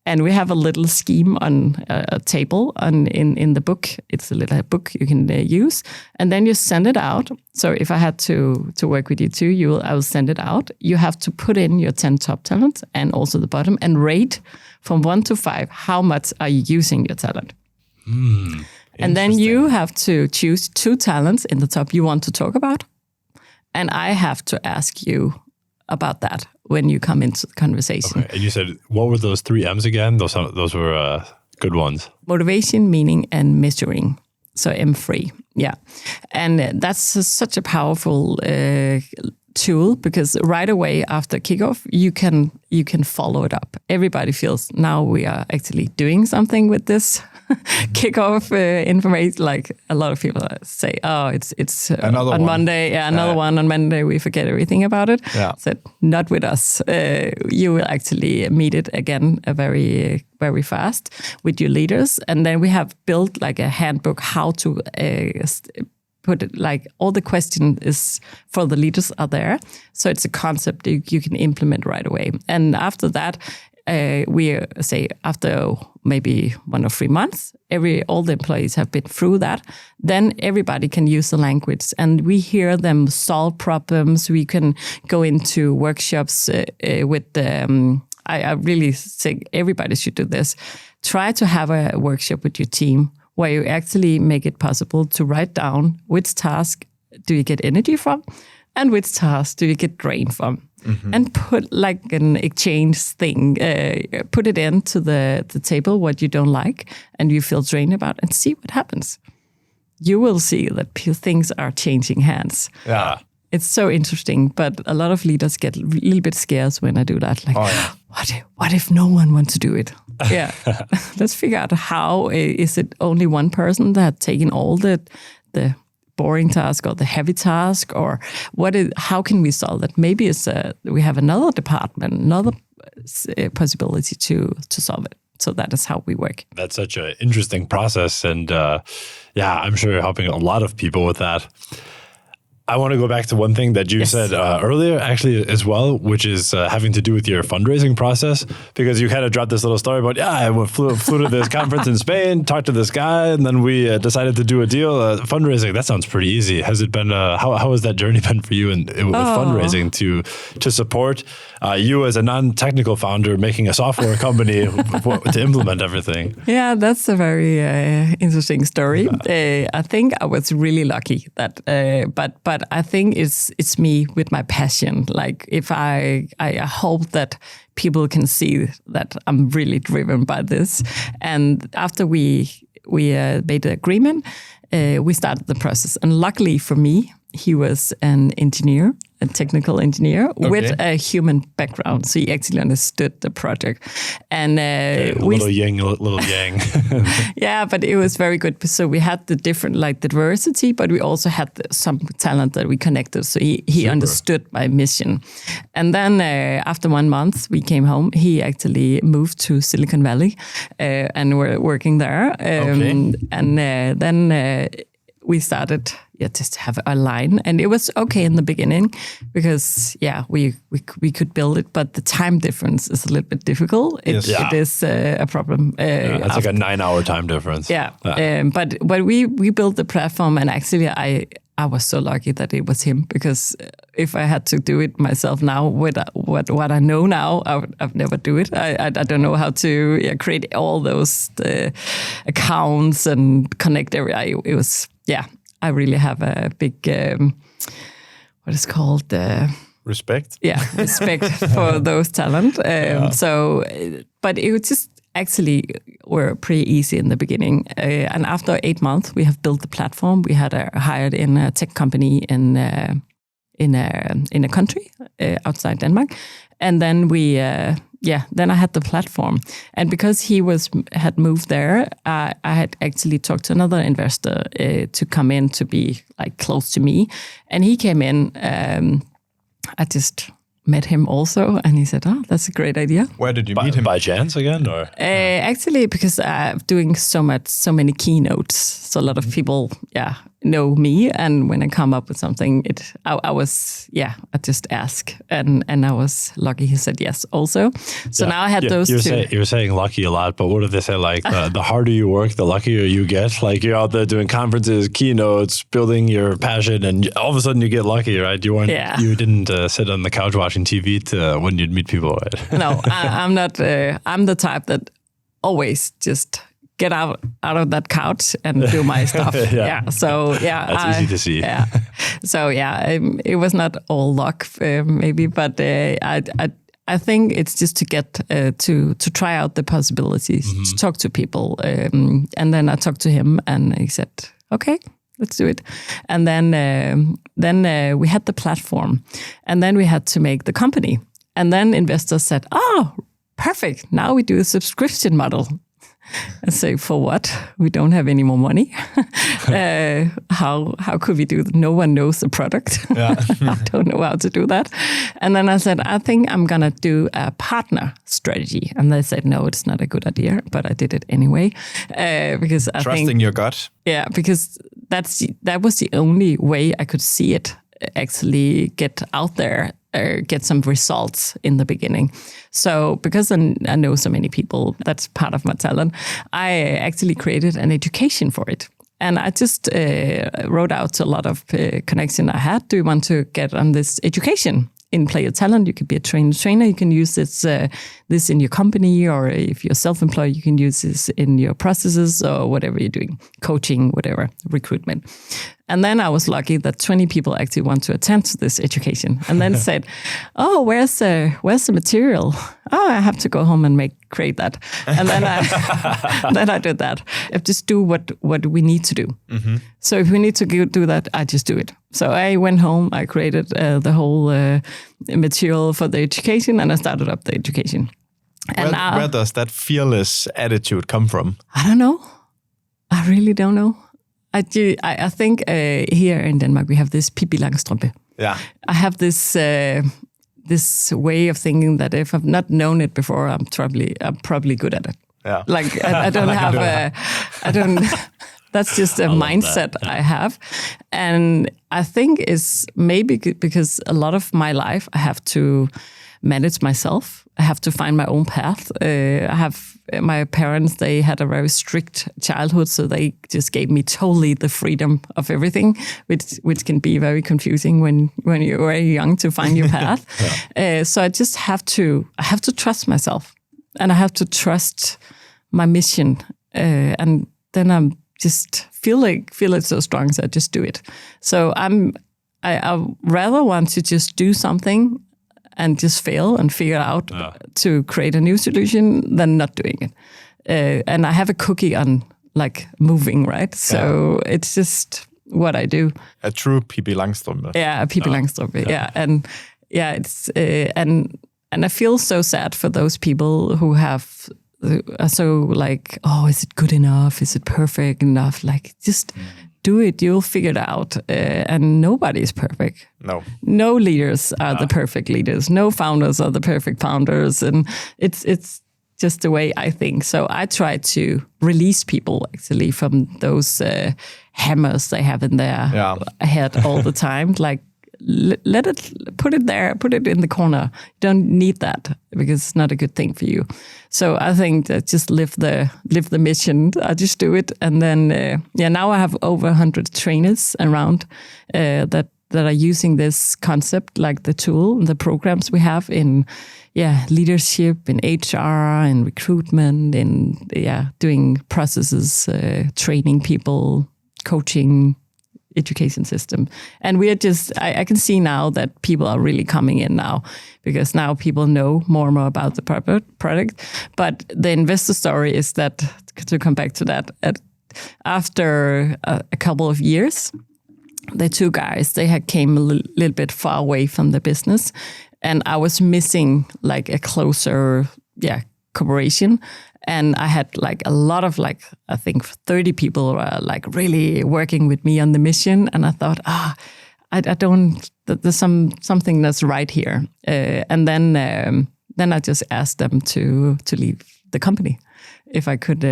And we have a little scheme on a table in the book. It's a little book you can use. And then you send it out. So if I had to work with you too, I will send it out. You have to put in your 10 top talents and also the bottom and rate from 1 to 5. How much are you using your talent? And then you have to choose 2 talents in the top you want to talk about. And I have to ask you about that when you come into the conversation. Okay. And you said, what were those 3 M's again? Those were good ones. Motivation, meaning, and measuring. So M3, yeah. And that's such a powerful tool because right away after kickoff, you can follow it up. Everybody feels now we are actually doing something with this kickoff information. Like a lot of people say, "Oh, it's another on one. Monday, another one on Monday. We forget everything about it." Yeah. So not with us. You will actually meet it again very very fast with your leaders, and then we have built like a handbook how to. Put it all the question is for the leaders are there. So it's a concept you can implement right away. And after that, we say after maybe 1 or 3 months, all the employees have been through that, then everybody can use the language, and we hear them solve problems. We can go into workshops with I really think everybody should do this. Try to have a workshop with your team where you actually make it possible to write down which task do you get energy from and which task do you get drained from. And put like an exchange thing, put it into the table what you don't like and you feel drained about, and see what happens. You will see that things are changing hands. Yeah. It's so interesting, but a lot of leaders get a little bit scared when I do that. Like, what if no one wants to do it? Yeah, let's figure out how. Is it only one person that taking all the boring task or the heavy task, or how can we solve that? Maybe it's we have another department, another possibility to solve it. So that is how we work. That's such an interesting process, and I'm sure you're helping a lot of people with that. I want to go back to one thing that you said earlier, actually, as well, which is having to do with your fundraising process, because you kind of dropped this little story about, I flew to this conference in Spain, talked to this guy, and then we decided to do a deal. Fundraising, that sounds pretty easy. Has it been, how has that journey been for you with fundraising to support you as a non-technical founder making a software company to implement everything? Yeah, that's a very interesting story. I think I was really lucky that, but I think it's me with my passion. Like if I hope that people can see that I'm really driven by this. And after we made the agreement, we started the process. And luckily for me, he was an engineer, a technical engineer with a human background. So he actually understood the project. And little yang. Yeah, but it was very good. So we had the different, like the diversity, but we also had some talent that we connected. So he understood my mission. And then after 1 month, we came home. He actually moved to Silicon Valley and we're working there. And then we started just to have a line, and it was okay in the beginning because we could build it, but the time difference is a little bit difficult. It is a problem. It's like a 9-hour time difference. Yeah, but we built the platform, and actually I was so lucky that it was him, because if I had to do it myself now, with what I know now, I'd never do it. I don't know how to create all those accounts and connect everything. It was I really have a big what is called respect. Yeah, respect for those talent. So, but it was just actually were pretty easy in the beginning. And after 8 months, we have built the platform. We had hired in a tech company in a country outside Denmark, and then then I had the platform. And because he had moved there, I had actually talked to another investor to come in to be like close to me, and he came in. I just met him also, and he said, that's a great idea. Where did you meet him? By chance again, or? Actually, because I'm doing so many keynotes, so a lot of people, know me, and when I come up with something, I just ask, and I was lucky he said yes also. So now I had those two. You're saying lucky a lot, but what did they say? Like the harder you work, the luckier you get. Like you're out there doing conferences, keynotes, building your passion, and all of a sudden you get lucky, right? You didn't sit on the couch watching TV when you'd meet people, right? No, I'm not. I'm the type that always just get out of that couch and do my stuff. So that's easy to see. Yeah. So it was not all luck, maybe, but I think it's just to get to try out the possibilities, to talk to people, and then I talked to him, and he said, "Okay, let's do it." And then we had the platform, and then we had to make the company, and then investors said, "Oh, perfect! Now we do a subscription model." I say, for what? We don't have any more money. How could we do that? No one knows the product. I don't know how to do that. And then I said, I think I'm going to do a partner strategy. And they said, no, it's not a good idea. But I did it anyway. Because I Trusting your gut. Yeah, because that was the only way I could see it actually get out there. get some results in the beginning. So because I know so many people, that's part of my talent, I actually created an education for it. And I just wrote out to a lot of connection I had. Do you want to get on this education in Play Your Talent? You could be a trainer. You can use this in your company, or if you're self-employed, you can use this in your processes or whatever you're doing, coaching, whatever, recruitment. And then I was lucky that 20 people actually want to attend to this education, and then said, "Oh, where's the material? Oh, I have to go home and create that." And then I did that. I just do what we need to do. Mm-hmm. So if we need to do that, I just do it. So I went home, I created the whole material for the education, and I started up the education. And where does that fearless attitude come from? I don't know. I really don't know. I think here in Denmark we have this Pippi Langstrømpe. Yeah. I have this way of thinking that if I've not known it before, I'm probably good at it. Yeah. Like I don't have I don't. That's just a mindset I have, and I think it's maybe because a lot of my life I have to manage myself. I have to find my own path. I have my parents, they had a very strict childhood, so they just gave me totally the freedom of everything, which can be very confusing when you're very young to find your path. So I just have to trust myself, and I have to trust my mission, and then I'm just feel it so strong, so I just do it. So I rather want to just do something and just fail and figure out to create a new solution than not doing it. And I have a cookie on like moving, right? So it's just what I do. A true Pippi Langstrømpe. Yeah, a Pippi Langstrømpe. Yeah, and it's and I feel so sad for those people who are so like, oh, is it good enough? Is it perfect enough? Like, just do it. You'll figure it out. And nobody is perfect. No leaders are the perfect leaders. No founders are the perfect founders. And it's just the way I think. So I try to release people actually from those hammers they have in their head all the time. Like, put it there, put it in the corner. You don't need that because it's not a good thing for you. So I think that just live the mission. I just do it, and then now I have over 100 trainers around that are using this concept, like the tool, the programs we have in leadership, in HR, in recruitment, in doing processes, training people, coaching, education system. And we are just, I can see now that people are really coming in now, because now people know more and more about the product. But the investor story is that, to come back to that, after a couple of years, the two guys, they had came a little bit far away from the business, and I was missing like a closer cooperation. And I had like a lot of I think 30 people were like really working with me on the mission. And I thought, I don't, there's something that's right here. And then I just asked them to leave the company if I could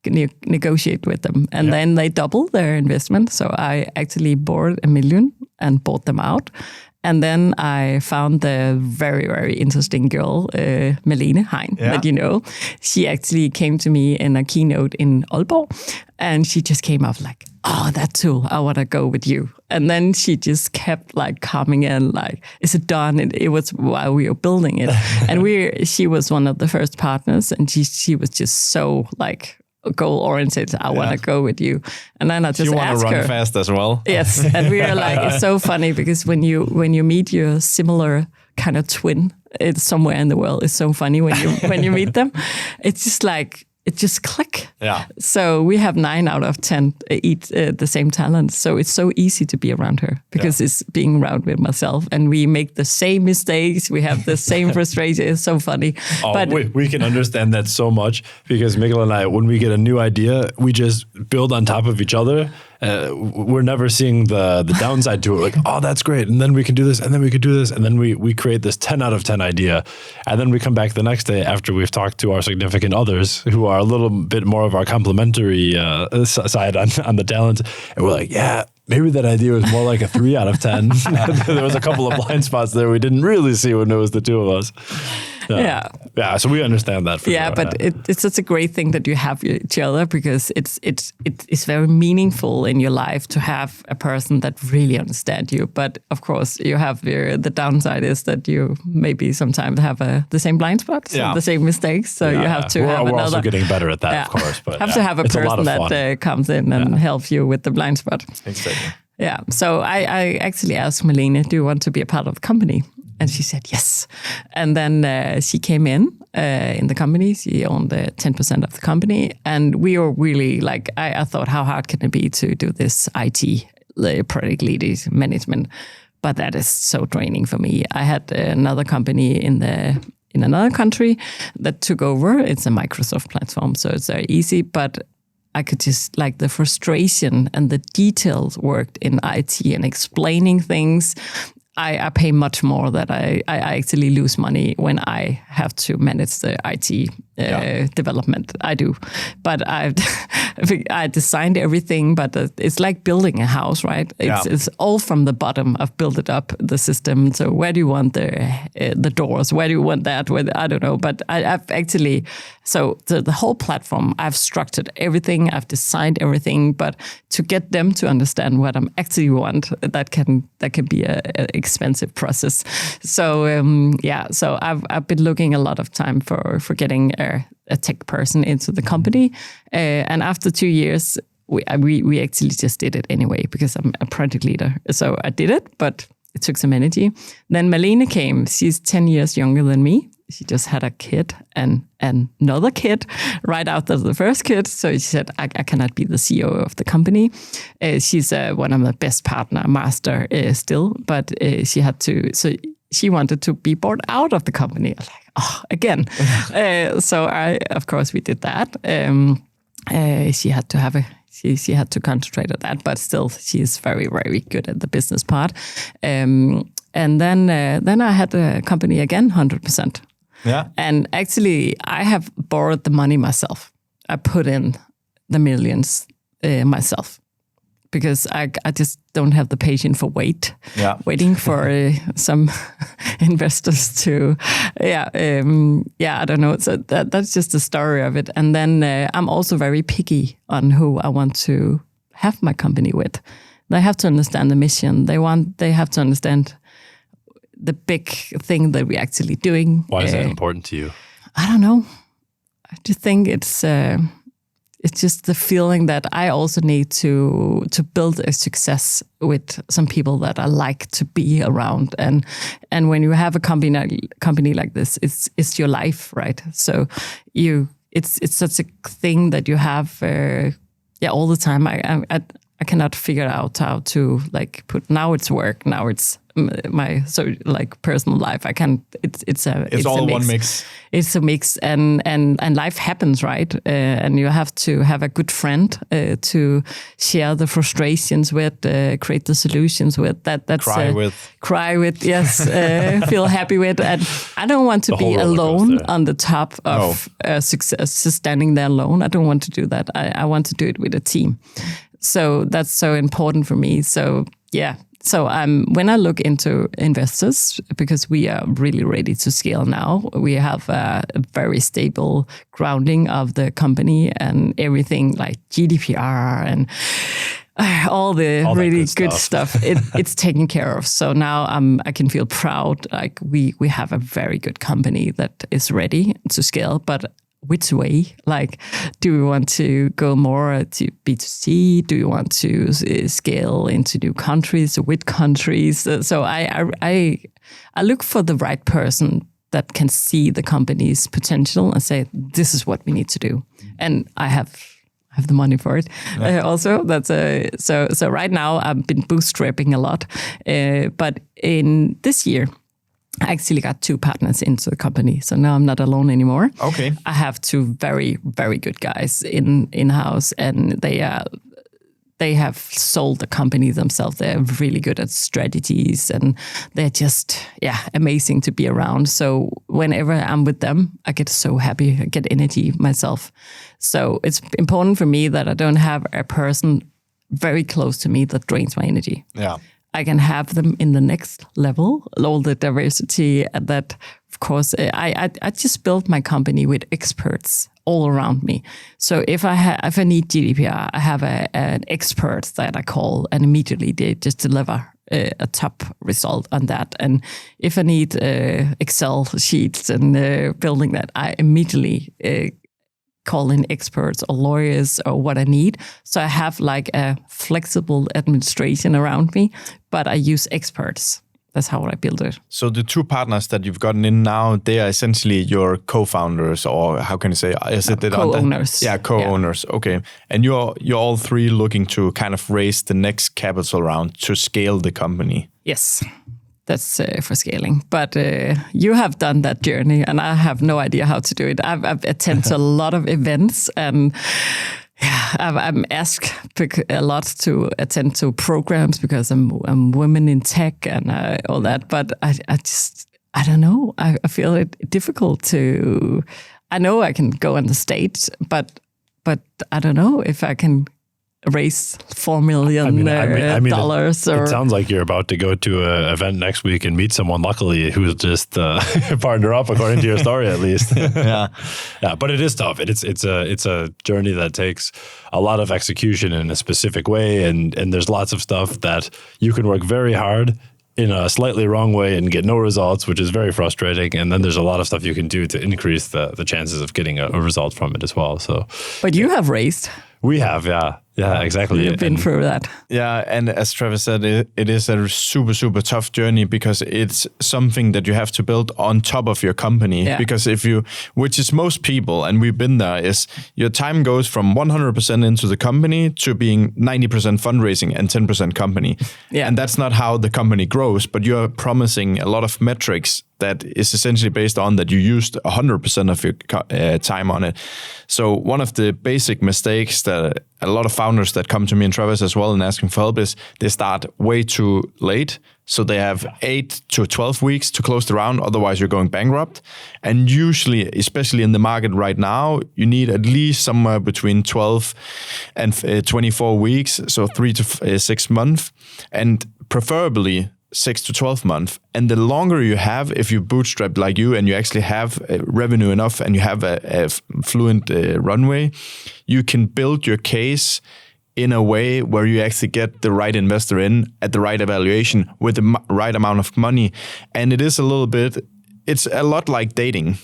negotiate with them. And then they doubled their investment. So I actually borrowed $1 million and bought them out. And then I found the very, very interesting girl, Malene Hein, that you know. She actually came to me in a keynote in Aalborg, and she just came up like, oh, that tool, I want to go with you. And then she just kept like coming in like, is it done? And it was while we were building it. And she was one of the first partners, and she was just so like, goal-oriented. I want to go with you. And then I just asked her. You want to run fast as well? Yes. And we are like, it's so funny because when you meet your similar kind of twin, it's somewhere in the world. It's so funny when you meet them. It's just like, it just click. Yeah. So we have 9 out of 10 eat the same talent. So it's so easy to be around her because it's being around with myself, and we make the same mistakes. We have the same frustration. It's so funny. Oh, but we can understand that so much, because Mikkel and I, when we get a new idea, we just build on top of each other. We're never seeing the downside to it. Like, oh, that's great. And then we can do this, and then we could do this. And then we create this 10 out of 10 idea. And then we come back the next day after we've talked to our significant others who are a little bit more of our complementary side on the talent. And we're like, yeah, maybe that idea was more like a 3 out of 10. There was a couple of blind spots there we didn't really see when it was the two of us. Yeah. So we understand that. But it's such a great thing that you have each other, because it's very meaningful in your life to have a person that really understands you. But of course, you have the downside is that you maybe sometimes have the same blind spots, the same mistakes. So you have to have we're another. Also getting better at that, of course. But have to have a person that comes in and helps you with the blind spot. Exactly. Yeah. So I actually asked Malene, do you want to be a part of the company? And she said yes. And then she came in the company. She owned 10% of the company. And we were really like, I thought, how hard can it be to do this IT, product leaders management? But that is so draining for me. I had another company in another country that took over. It's a Microsoft platform, so it's very easy. But I could just, like, the frustration and the details worked in IT and explaining things. I pay much more that I actually lose money when I have to manage the IT development. I do. But I designed everything, but it's like building a house, right? It's all from the bottom. I've built it up, the system. So where do you want the doors? Where do you want that? I don't know. But I've actually, so the whole platform, I've structured everything. I've designed everything. But to get them to understand what I actually want, that can be a expensive process. So so I've been looking a lot of time for getting a tech person into the company, and after 2 years, we actually just did it anyway because I'm a project leader. So I did it, but it took some energy. Then Malene came. She's 10 years younger than me. She just had a kid and another kid right after the first kid. So she said, I cannot be the CEO of the company. She's one of my best partner, master still, but she had to, so she wanted to be bought out of the company. Like, again. So of course we did that. She had to have she had to concentrate on that, but still she is very, very good at the business part. And then I had the company again, 100%. Yeah. And actually, I have borrowed the money myself. I put in the millions myself because I just don't have the patience for waiting for some investors to, I don't know. So that's just the story of it. And then I'm also very picky on who I want to have my company with. They have to understand the mission. They have to understand the big thing that we're actually doing. Why is that important to you? I don't know. I just think it's just the feeling that I also need to build a success with some people that I like to be around. And when you have a company like this, it's your life, right? So it's such a thing that you have all the time. I cannot figure out how to like put, now it's work, now it's my personal life. I can't. It's all a mix. one mix. It's a mix, and life happens, right? And you have to have a good friend to share the frustrations with, create the solutions with. That's cry with. Yes, feel happy with. And I don't want to be alone on the top of success, just standing there alone. I don't want to do that. I want to do it with a team. So that's so important for me. So yeah. So when I look into investors, because we are really ready to scale now, we have a very stable grounding of the company and everything like GDPR and all the really good stuff. It's taken care of. So now I can feel proud. Like we have a very good company that is ready to scale, but which way? Like, do we want to go more to B2C? Do you want to scale into new countries? Which countries? So I look for the right person that can see the company's potential and say, this is what we need to do. And I have the money for it. Also, that's so right now I've been bootstrapping a lot, but in this year, I actually got 2 partners into the company. So now I'm not alone anymore. Okay. I have 2 very, very good guys in-house, and they have sold the company themselves. They're really good at strategies, and they're just, amazing to be around. So whenever I'm with them, I get so happy, I get energy myself. So it's important for me that I don't have a person very close to me that drains my energy. Yeah. I can have them in the next level, all the diversity that, of course, I just built my company with experts all around me. So if I need GDPR, I have an expert that I call, and immediately they just deliver a top result on that. And if I need Excel sheets and building that, I immediately call in experts or lawyers or what I need. So I have like a flexible administration around me, but I use experts. That's how I build it. So the two partners that you've gotten in now, they are essentially your co-founders, or how can you say? Is it co-owners? Yeah, co-owners. Yeah. Okay, and you're all three looking to kind of raise the next capital round to scale the company. Yes, that's for scaling. But you have done that journey, and I have no idea how to do it. I've attended a lot of events, and I'm asked a lot to attend to programs because I'm women in tech and all that. But I don't know. I feel it difficult to. I know I can go on the stage, but I don't know if I can raise $4 million dollars. It sounds like you're about to go to an event next week and meet someone, luckily, who's just partner up, according to your story, at least. Yeah. But it is tough. It's a journey that takes a lot of execution in a specific way, and there's lots of stuff that you can work very hard in a slightly wrong way and get no results, which is very frustrating. And then there's a lot of stuff you can do to increase the chances of getting a result from it as well. So, but you have raised. We have, yeah, exactly. You've been through that. Yeah, and as Travis said, it is a super, super tough journey because it's something that you have to build on top of your company. Yeah. Because which is most people, and we've been there, is your time goes from 100% into the company to being 90% fundraising and 10% company. Yeah. And that's not how the company grows, but you're promising a lot of metrics that is essentially based on that you used 100% of your time on it. So one of the basic mistakes that a lot of founders that come to me and Travis as well and asking for help is they start way too late. So they have 8 to 12 weeks to close the round. Otherwise, you're going bankrupt. And usually, especially in the market right now, you need at least somewhere between 12 and 24 weeks. So 3 to 6 months. And preferably 6 to 12 months. And the longer you have, if you bootstrap like you and you actually have revenue enough and you have a fluent runway, you can build your case in a way where you actually get the right investor in at the right evaluation with the right amount of money. And it's a lot like dating.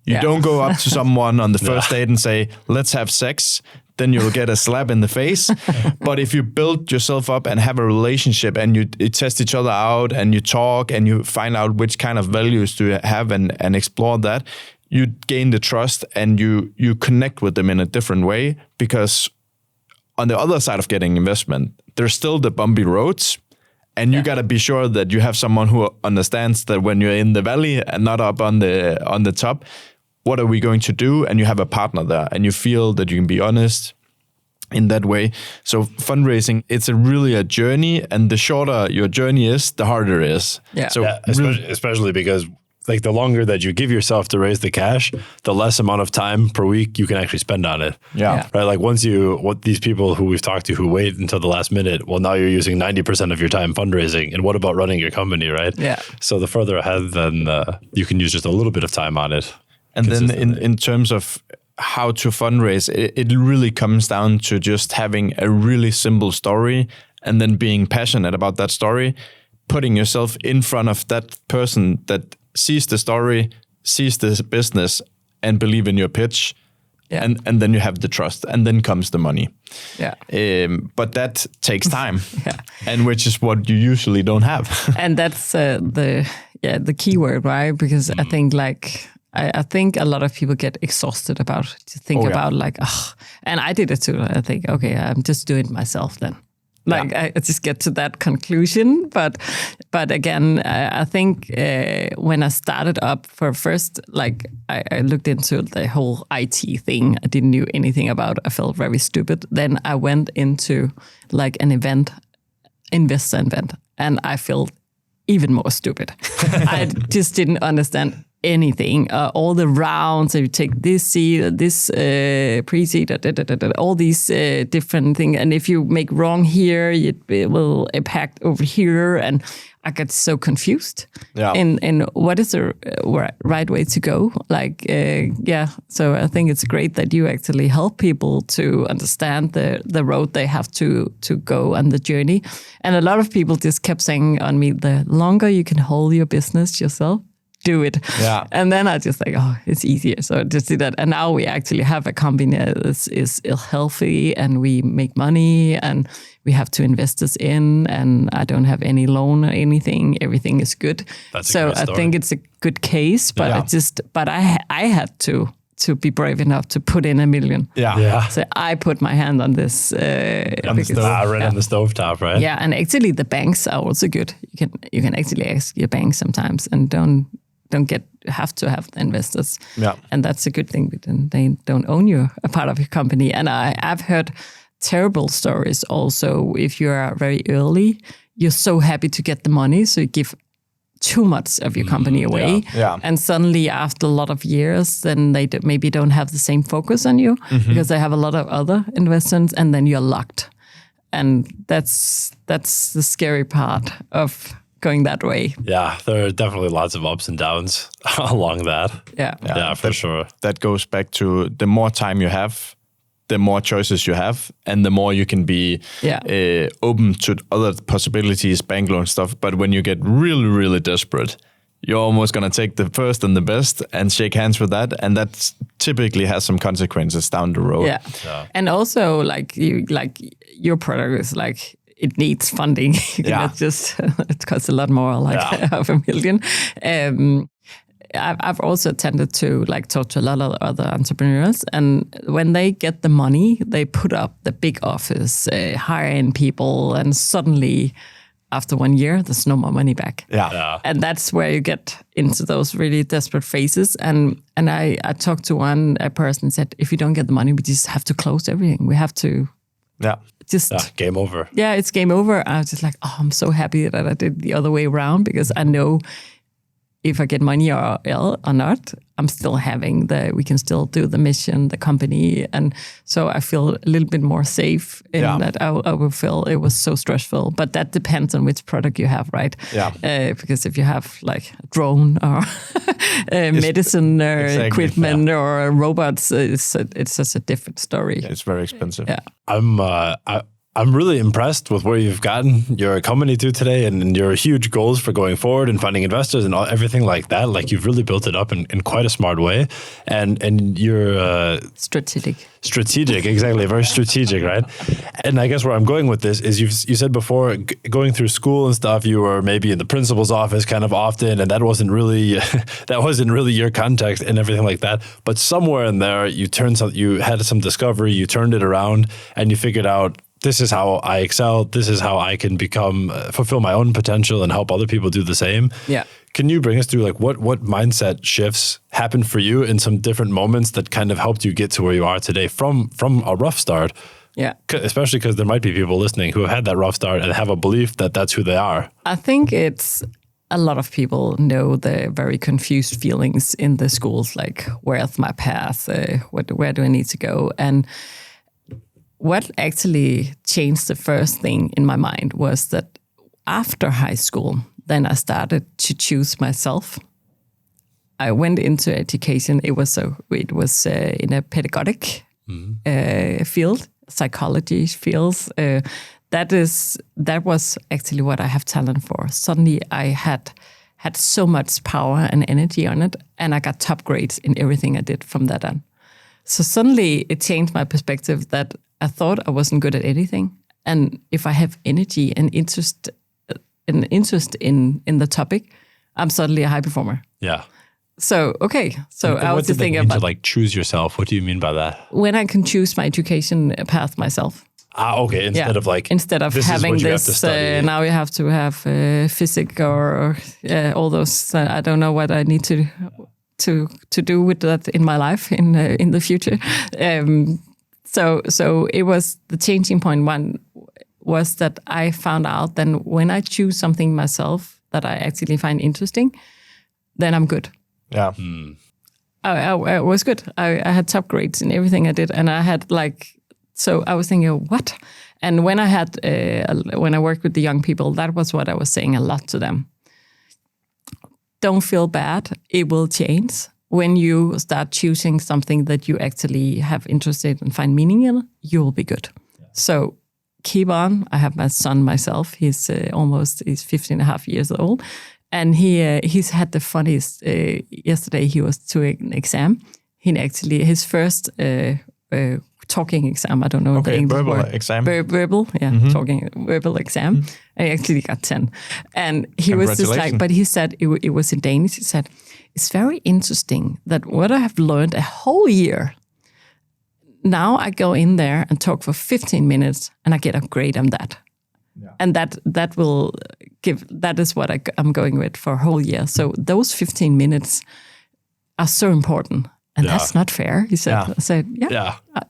You don't go up to someone on the first date and say, let's have sex. Then you'll get a slap in the face. But if you build yourself up and have a relationship and you test each other out and you talk and you find out which kind of values do you have and explore that, you gain the trust and you connect with them in a different way. Because on the other side of getting investment, there's still the bumpy roads. And you got to be sure that you have someone who understands that when you're in the valley and not up on the top, what are we going to do? And you have a partner there and you feel that you can be honest in that way. So fundraising, it's really a journey, and the shorter your journey is, the harder it is. Yeah. So especially because like the longer that you give yourself to raise the cash, the less amount of time per week you can actually spend on it. Yeah. Right. Like what these people who we've talked to who wait until the last minute, well, now you're using 90% of your time fundraising. And what about running your company, right? Yeah. So the further ahead, then you can use just a little bit of time on it. And then in terms of how to fundraise, it really comes down to just having a really simple story and then being passionate about that story, putting yourself in front of that person that sees the story, sees the business, and believe in your pitch. Yeah. And then you have the trust, and then comes the money. Yeah. But that takes time, and which is what you usually don't have. And that's the key word, right? Because I think I think a lot of people get exhausted about and I did it too. I think, okay, I'm just doing it myself then. I just get to that conclusion. But again, I think when I started up first, I looked into the whole IT thing. I didn't know anything about it. I felt very stupid. Then I went into an investor event, and I felt even more stupid. I just didn't understand anything, all the rounds. If you take this seed, this pre-seed, all these different things, and if you make wrong here, it will impact over here, and I get so confused. Yeah. In what is the right way to go? So I think it's great that you actually help people to understand the road they have to go on the journey. And a lot of people just kept saying on me, the longer you can hold your business yourself, do it. Yeah. And then I just it's easier. So I just did that. And now we actually have a company that is healthy, and we make money, and we have 2 investors in, and I don't have any loan or anything. Everything is good. That's so a great story. I think it's a good case, but I had to be brave enough to put in $1 million. Yeah. So I put my hand on this. On the stovetop, right? Yeah, and actually the banks are also good. You can actually ask your bank sometimes, and don't have to have the investors. Yeah. And that's a good thing. They don't own you, a part of your company. And I've heard terrible stories also. If you are very early, you're so happy to get the money, so you give too much of your company away. Yeah. And suddenly after a lot of years, then they maybe don't have the same focus on you because they have a lot of other investments, and then you're locked. And that's the scary part of going that way. Yeah, there are definitely lots of ups and downs along that. Yeah, for sure. That goes back to the more time you have, the more choices you have, and the more you can be open to other possibilities, bank loan stuff. But when you get really, really desperate, you're almost going to take the first and the best and shake hands with that. And that typically has some consequences down the road. Yeah. And also your product is it needs funding. It's just, it costs a lot more, $500,000. I've also tended to talk to a lot of other entrepreneurs, and when they get the money, they put up the big office, hire in people, and suddenly after 1 year, there's no more money back. Yeah. And that's where you get into those really desperate phases. And I talked to a person and said, if you don't get the money, we just have to close everything. We have to game over. Yeah, it's game over. I was just I'm so happy that I did the other way around, because I know if I get money or not, I'm still we can still do the mission, the company. And so I feel a little bit more safe in that. I will feel it was so stressful, but that depends on which product you have, right? Yeah. Because if you have a drone or medicine equipment or robots, it's just a different story. It's very expensive. Yeah. I'm really impressed with where you've gotten your company to today, and your huge goals for going forward and finding investors and everything like that. You've really built it up in quite a smart way, and you're strategic, exactly, very strategic, right? And I guess where I'm going with this is you said before, going through school and stuff, you were maybe in the principal's office kind of often, and that wasn't really your context and everything like that. But somewhere in there, you had some discovery, you turned it around, and you figured out, this is how I excel. This is how I can fulfill my own potential and help other people do the same. Yeah. Can you bring us through what mindset shifts happened for you in some different moments that kind of helped you get to where you are today from a rough start? Yeah. Especially because there might be people listening who have had that rough start and have a belief that that's who they are. I think it's a lot of people know the very confused feelings in the schools, where's my path? Where do I need to go? And what actually changed the first thing in my mind was that after high school, then I started to choose myself. I went into education. It was in a pedagogic field, psychology fields. That was actually what I have talent for. Suddenly, I had so much power and energy on it, and I got top grades in everything I did from that on. So suddenly, it changed my perspective that I thought I wasn't good at anything. And if I have energy and interest in the topic, I'm suddenly a high performer. Yeah. So, okay. So and I was just thinking about... to choose yourself, what do you mean by that? When I can choose my education path myself. Okay. Instead of having this, now you have to have physics or all those. I don't know what I need to do with that in my life in the future. So it was the changing point. One was that I found out then when I choose something myself that I actually find interesting, then I'm good. Yeah. I was good. I had top grades in everything I did, and I had so I was thinking, what? And when when I worked with the young people, that was what I was saying a lot to them. Don't feel bad. It will change. When you start choosing something that you actually have interest in and find meaning in, you will be good. Yeah. So keep on. I have my son myself. He's 15 and a half years old. And he's had the funniest, yesterday he was to an exam. His first talking exam, I don't know the English verbal word. Exam. Verbal, yeah, verbal exam. And he actually got 10. And he was just but he said, it was in Danish, he said, it's very interesting that what I have learned a whole year, now I go in there and talk for 15 minutes and I get a grade on that. Yeah. And that will that is what I'm going with for a whole year. So those 15 minutes are so important. And that's not fair, he said. Yeah. I said,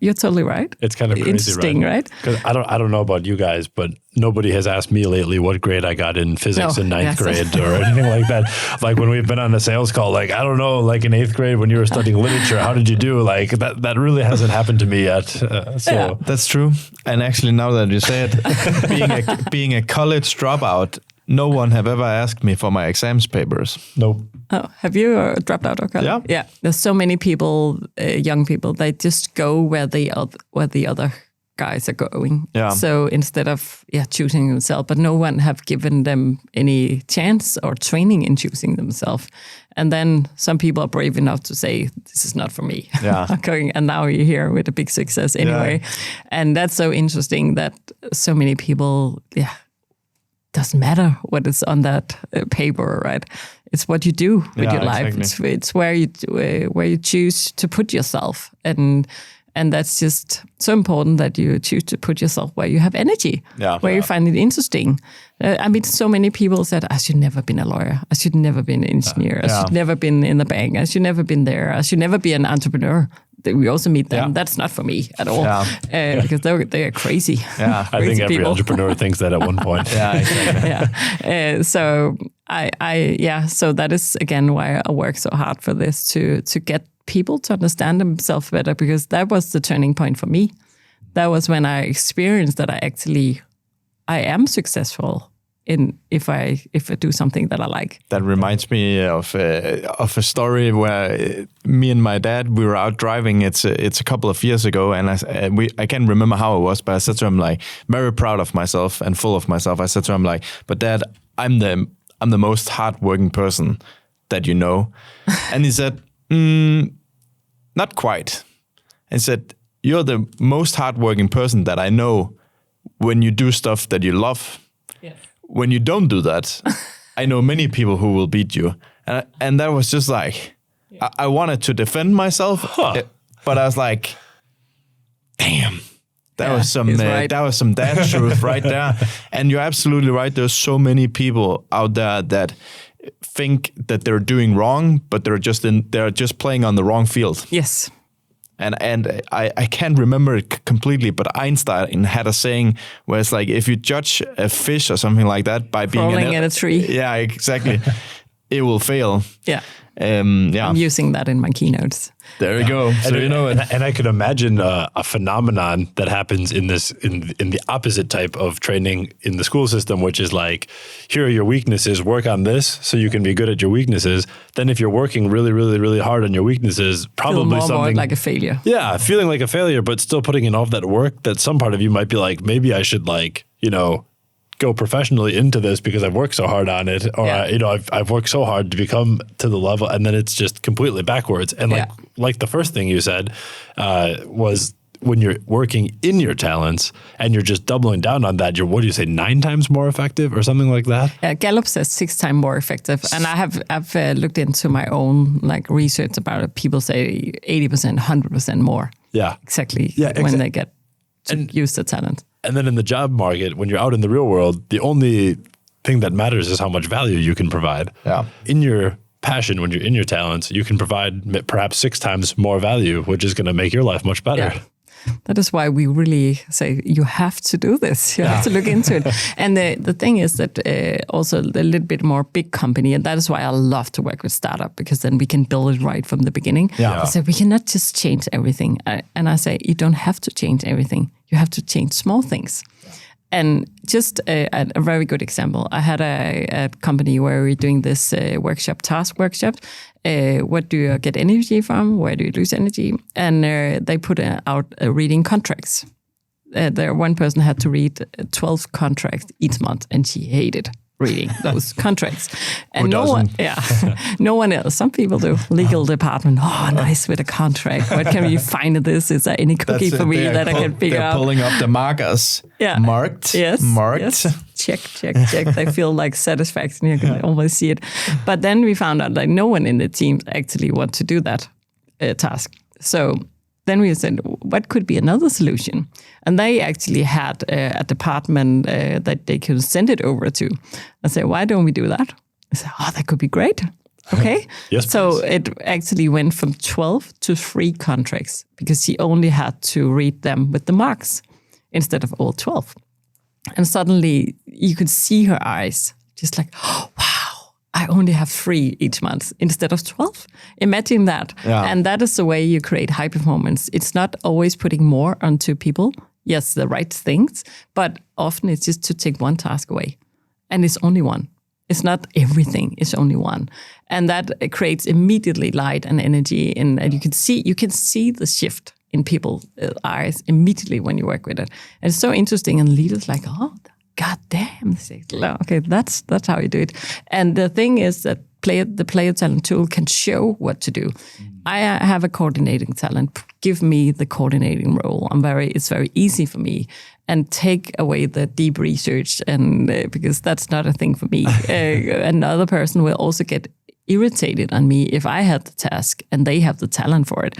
you're totally right. It's kind of crazy, interesting, right? Because I don't know about you guys, but nobody has asked me lately what grade I got in physics in ninth grade or anything like that. Like when we've been on a sales call, like, I don't know, like in 8th grade when you were studying literature, how did you do? Like that really hasn't happened to me yet. That's true. And actually, now that you say it, being a college dropout, no one have ever asked me for my exams papers. Nope. Oh, have you dropped out of college? Yeah. Yeah. There's so many people, young people, they just go where the other guys are going. Yeah. So instead of choosing themselves, but no one have given them any chance or training in choosing themselves. And then some people are brave enough to say, this is not for me. Yeah. And now you're here with a big success anyway. Yeah. And that's so interesting that so many people, doesn't matter what is on that paper, right? It's what you do with your life. Exactly. It's where you choose to put yourself, and that's just so important that you choose to put yourself where you have energy, where you find it interesting. I mean, so many people said, I should never been a lawyer. I should never been an engineer. I should never been in the bank. I should never been there. I should never be an entrepreneur. We also meet them. That's not for me at all, because they are crazy. Yeah, I think every entrepreneur thinks that at one point. Exactly. So so that is again why I work so hard for this to get people to understand themselves better, because that was the turning point for me. That was when I experienced that I am successful if I do something that I like. That reminds me of a story where me and my dad, we were out driving. It's a couple of years ago, and I can't remember how it was, but I said to him, like, very proud of myself and full of myself. I said to him, like, but Dad, I'm the most hardworking person that you know. And he said, not quite. And he said, you're the most hardworking person that I know when you do stuff that you love. Yes. When you don't do that, I know many people who will beat you. And that was just like, I wanted to defend myself, but I was like, damn, that was some dad truth right there. And you're absolutely right. There's so many people out there that think that they're doing wrong, but they're just playing on the wrong field. Yes. And I can't remember it completely, but Einstein had a saying where it's like, if you judge a fish or something like that by being crawling in a tree. Yeah, exactly. It will fail. Yeah. I'm using that in my keynotes. There we go. So and I could imagine a phenomenon that happens in the opposite type of training in the school system, which is like, here are your weaknesses, work on this so you can be good at your weaknesses. Then if you're working really, really, really hard on your weaknesses, probably something like a failure. Yeah, feeling like a failure, but still putting in all of that work, that some part of you might be like, maybe I should go professionally into this because I've worked so hard on it, or I've worked so hard to become to the level, and then it's just completely backwards. And like the first thing you said was when you're working in your talents and you're just doubling down on that, you're, what do you say, 9 times more effective or something like that? Yeah, Gallup says 6 times more effective, and I've looked into my own research about it. People say 80%, 100% more. Yeah, exactly. Yeah, when they get to use the talent. And then in the job market, when you're out in the real world, the only thing that matters is how much value you can provide. Yeah. In your passion, when you're in your talents, you can provide perhaps 6 times more value, which is going to make your life much better. Yeah. That is why we really say you have to do this. You have to look into it. And the thing is that also a little bit more big company, and that is why I love to work with startup, because then we can build it right from the beginning. Yeah. So we cannot just change everything. And I say you don't have to change everything. You have to change small things. And just a very good example, I had a company where we're doing this task workshop. What do you get energy from? Where do you lose energy? And they put out reading contracts. One person had to read 12 contracts each month, and she hated reading those contracts. And no one else. Some people do. Legal department. Oh, nice with a contract. What can we find in this? Is there any cookie for me that I can figure out? They're pulling up the markers. Yeah. Marked. Yes. Marked. Yes. Check. They feel like satisfaction. You can almost see it. But then we found out that no one in the team actually want to do that task. So then we said, what could be another solution? And they actually had a department that they could send it over to. I said, why don't we do that? I said, that could be great. Okay. Yes, so please. it actually went from 12 to 3 contracts because she only had to read them with the marks instead of all 12. And suddenly you could see her eyes just like, oh, wow. I only have 3 each month instead of 12. Imagine that. Yeah. And that is the way you create high performance. It's not always putting more onto people. Yes, the right things, but often it's just to take one task away. And it's only one. It's not everything, it's only one. And that creates immediately light and energy. And you can see the shift in people's eyes immediately when you work with it. And it's so interesting. And leaders like, oh, God damn. Okay, that's how you do it. And the thing is that the player talent tool can show what to do. I have a coordinating talent. Give me the coordinating role. It's very easy for me. And take away the deep research, and because that's not a thing for me. Another person will also get irritated on me if I have the task and they have the talent for it.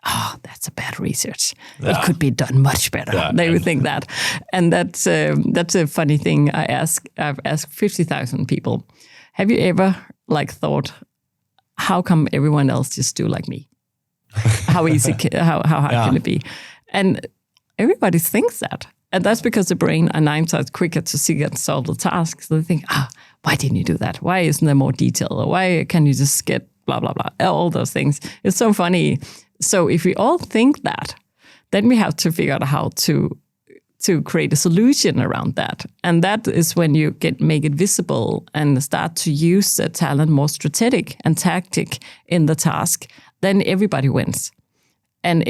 Oh, that's a bad research. Yeah. It could be done much better. Yeah, they would think that. And that's a funny thing. I've asked 50,000 people. Have you ever thought, how come everyone else just do like me? How easy, how hard can it be? And everybody thinks that. And that's because the brain are 9 times quicker to see and solve the task. So they think, why didn't you do that? Why isn't there more detail? Or why can you just get blah, blah, blah, all those things. It's so funny. So if we all think that, then we have to figure out how to create a solution around that. And that is when you make it visible and start to use the talent more strategic and tactic in the task, then everybody wins. And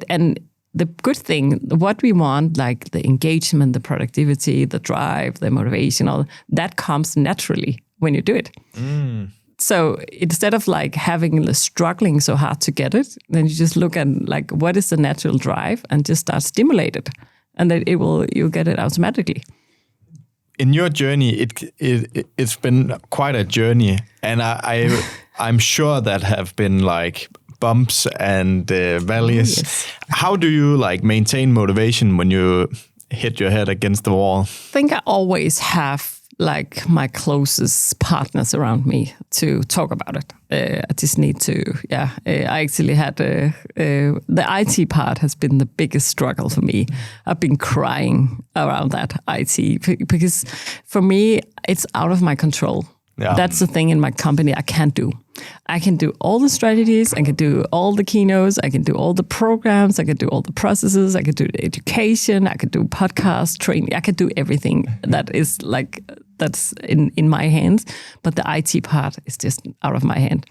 and the good thing, what we want, like the engagement, the productivity, the drive, the motivation, all that comes naturally when you do it. Mm. So instead of struggling so hard to get it, then you just look at what is the natural drive and just start stimulate it, and then you'll get it automatically. In your journey, it's been quite a journey, and I'm sure that have been bumps and valleys. Yes. How do you maintain motivation when you hit your head against the wall? I think I always have my closest partners around me to talk about it. I just need to, I actually had the IT part has been the biggest struggle for me. I've been crying around that IT because for me, it's out of my control. Yeah. That's the thing in my company I can't do. I can do all the strategies, I can do all the keynotes, I can do all the programs, I can do all the processes, I can do the education, I can do podcast training, I can do everything that is that's in my hands, but the IT part is just out of my hand.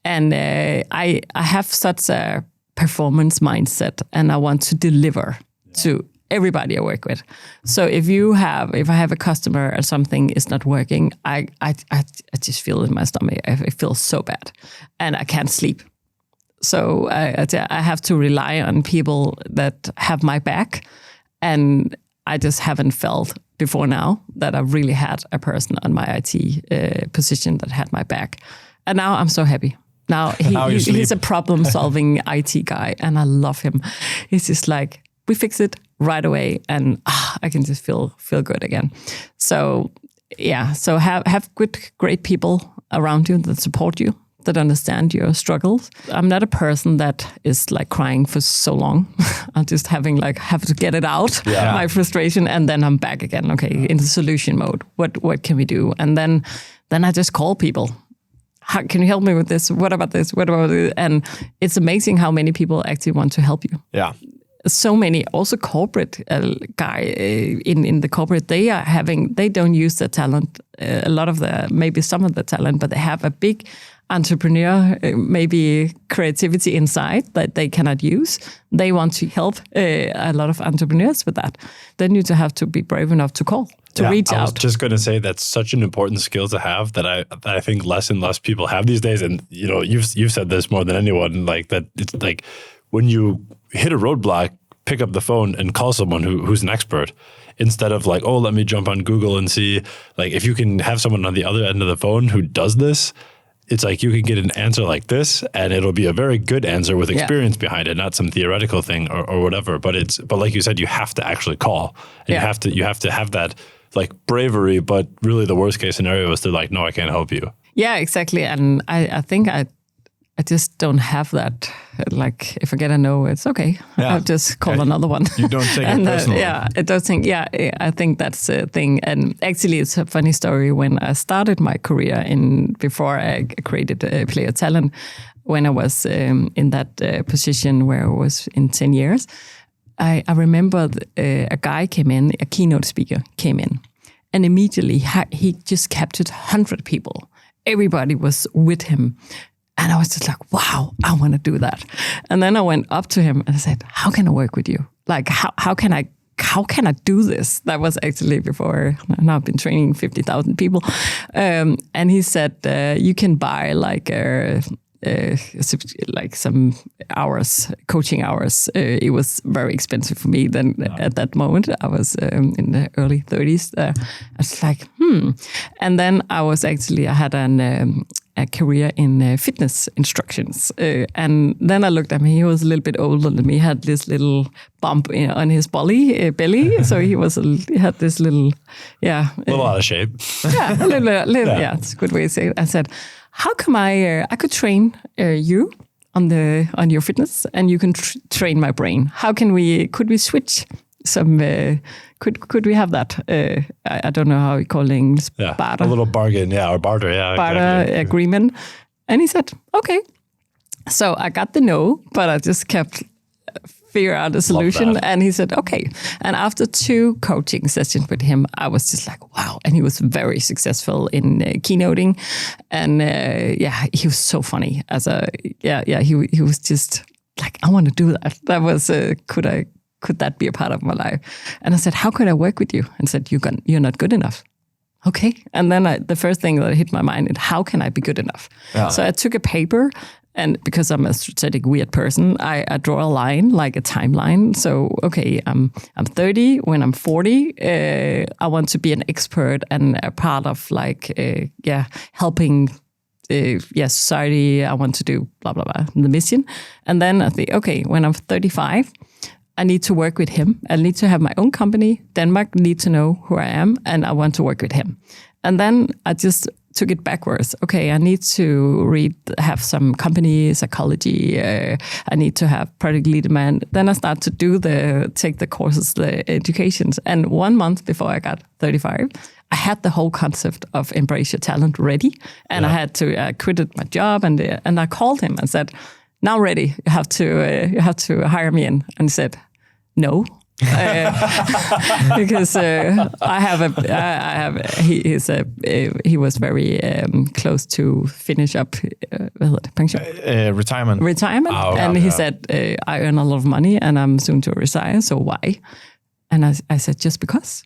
And I have such a performance mindset, and I want to deliver to everybody I work with. So if I have a customer or something is not working, I just feel in my stomach. I feel so bad, and I can't sleep. So I have to rely on people that have my back, and I just haven't felt before now that I really had a person on my IT position that had my back, and now I'm so happy. Now he's a problem-solving IT guy, and I love him. He's just we fix it right away, and I can just feel good again. So have great people around you that support you, that understand your struggles. I'm not a person that is like crying for so long. I'm just have to get it out, my frustration, and then I'm back again. Okay, into solution mode. What can we do? And then I just call people. How can you help me with this? What about this? What about this? And it's amazing how many people actually want to help you. Yeah. So many, also corporate in the corporate, they don't use their talent, a lot of maybe some of the talent, but they have a big entrepreneur, maybe creativity inside that they cannot use. They want to help a lot of entrepreneurs with that. Then you have to be brave enough to call, to reach out. I was just going to say that's such an important skill to have that I think less and less people have these days. And you've said this more than anyone, like that. It's like when you hit a roadblock, pick up the phone and call someone who's an expert, instead of like, oh, let me jump on Google and see. Like if you can have someone on the other end of the phone who does this, it's like you can get an answer like this, and it'll be a very good answer with experience behind it, not some theoretical thing or whatever. But like you said, you have to actually call, and you have to have that like bravery. But really, the worst case scenario is they're like, no, I can't help you. Yeah, exactly. And I think I just don't have that. Like if I get a no, it's okay. I'll just call another one. You don't take it personally. I don't think. Yeah, I think that's a thing. And actually, it's a funny story. When I started my career before I created Player Talent, when I was in that position where I was in 10 years, I remember a guy came in, a keynote speaker came in, and immediately he just captured 100 people. Everybody was with him. And I was just like, wow, I want to do that. And then I went up to him and I said, how can I work with you? Like, how can I do this? That was actually before, now I've been training 50,000 people. And he said, you can buy like some hours, coaching hours. It was very expensive for me then at that moment. I was in the early 30s. I was like, And then I had a career in fitness instructions. And then I looked at him. He was a little bit older than me. He had this little bump on his belly. So he had this little, a little out of shape. Yeah, a little yeah, it's a good way to say it. I said, how come I could train you on your fitness, and you can train my brain? Could we switch some? Could we have that? I don't know how you call it in English. Yeah, barter. A little bargain, or barter, barter exactly. agreement. And he said, okay. So I got the no, but I just kept figure out a solution. And he said, okay. And after 2 coaching sessions with him, I was just like, wow. And he was very successful in keynoting. And he was so funny. He was just like, I want to do that. That was, could that be a part of my life? And I said, how could I work with you? And said, you're not good enough. Okay. And then the first thing that hit my mind is, how can I be good enough? Yeah. So I took a paper, and because I'm a strategic weird person, I draw a line, like a timeline. So, okay, I'm 30. When I'm 40, I want to be an expert and a part of helping society. I want to do blah, blah, blah, the mission. And then I think, okay, when I'm 35, I need to work with him. I need to have my own company. Denmark need to know who I am, and I want to work with him. And then I just took it backwards. Okay, I need to have some company psychology. I need to have product leader man. Then I start to take the courses, the educations. And 1 month before I got 35, I had the whole concept of Embrace Your Talent ready. And I quitted my job, and I called him and said, now ready, you have to hire me in. And he said, no. Because he was very close to finish up pension? Retirement. And he said, I earn a lot of money and I'm soon to retire, so why? And I said, just because.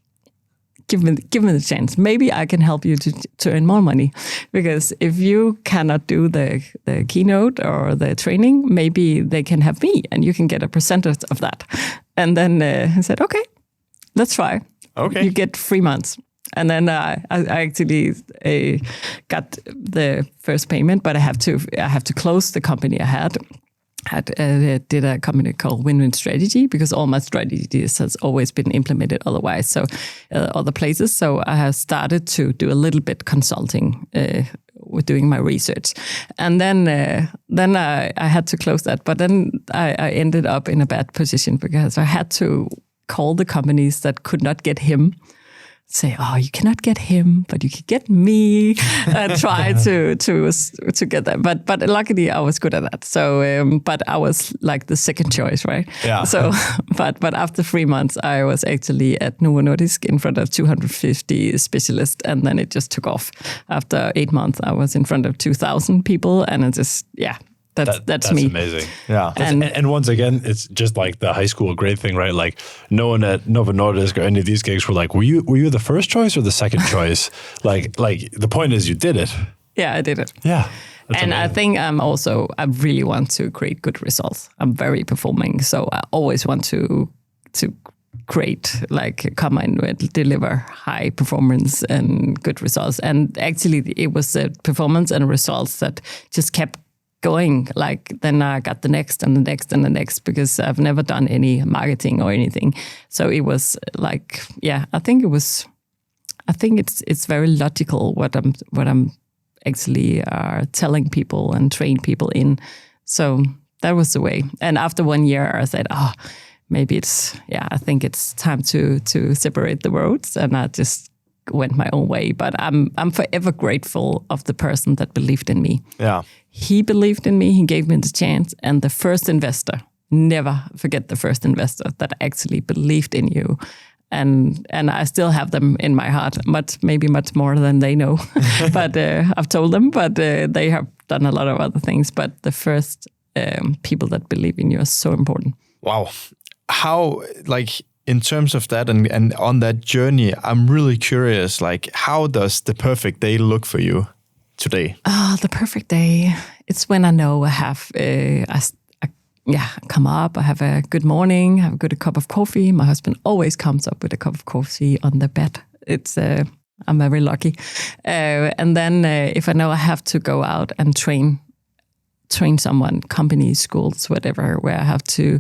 Give me the chance. Maybe I can help you to earn more money. Because if you cannot do the keynote or the training, maybe they can have me and you can get a percentage of that. And then I said, okay, let's try. Okay. You get 3 months. And then I actually got the first payment, but I have to close the company I had. Did a company called Win-Win Strategy, because all my strategies has always been implemented otherwise, so other places. So I have started to do a little bit consulting doing my research. And then I had to close that. But then I ended up in a bad position because I had to call the companies that could not get him, say, oh, you cannot get him, but you can get me, and try to get that. But luckily I was good at that. So, but I was like the second choice, right? Yeah. So, but after 3 months, I was actually at Novo Nordisk in front of 250 specialists, and then it just took off. After 8 months, I was in front of 2,000 people, and it just, that's me. That's amazing. Yeah. And once again, it's just like the high school grade thing, right? Like no one at Novo Nordisk or any of these gigs were like, were you the first choice or the second choice? Like the point is you did it. Yeah, I did it. Yeah. And amazing. I think I really want to create good results. I'm very performing. So I always want to create, like come in and deliver high performance and good results. And actually it was the performance and results that just kept going. Like then I got the next and the next and the next, because I've never done any marketing or anything. So it was like, I think it's very logical what I'm actually telling people and train people in. So that was the way. And after 1 year, I said, maybe I think it's time to separate the roads. And I just went my own way. But I'm forever grateful of the person that believed in me. Yeah. He believed in me. He gave me the chance. And the first investor, never forget the first investor that actually believed in you. And I still have them in my heart, maybe much more than they know. But I've told them, but they have done a lot of other things. But the first people that believe in you are so important. Wow. How, like, in terms of that and on that journey, I'm really curious, like, how does the perfect day look for you today? The perfect day, it's when I know I have, come up, I have a good morning, have a good cup of coffee. My husband always comes up with a cup of coffee on the bed. I'm very lucky. And then if I know I have to go out and train someone, companies, schools, whatever, where I have to,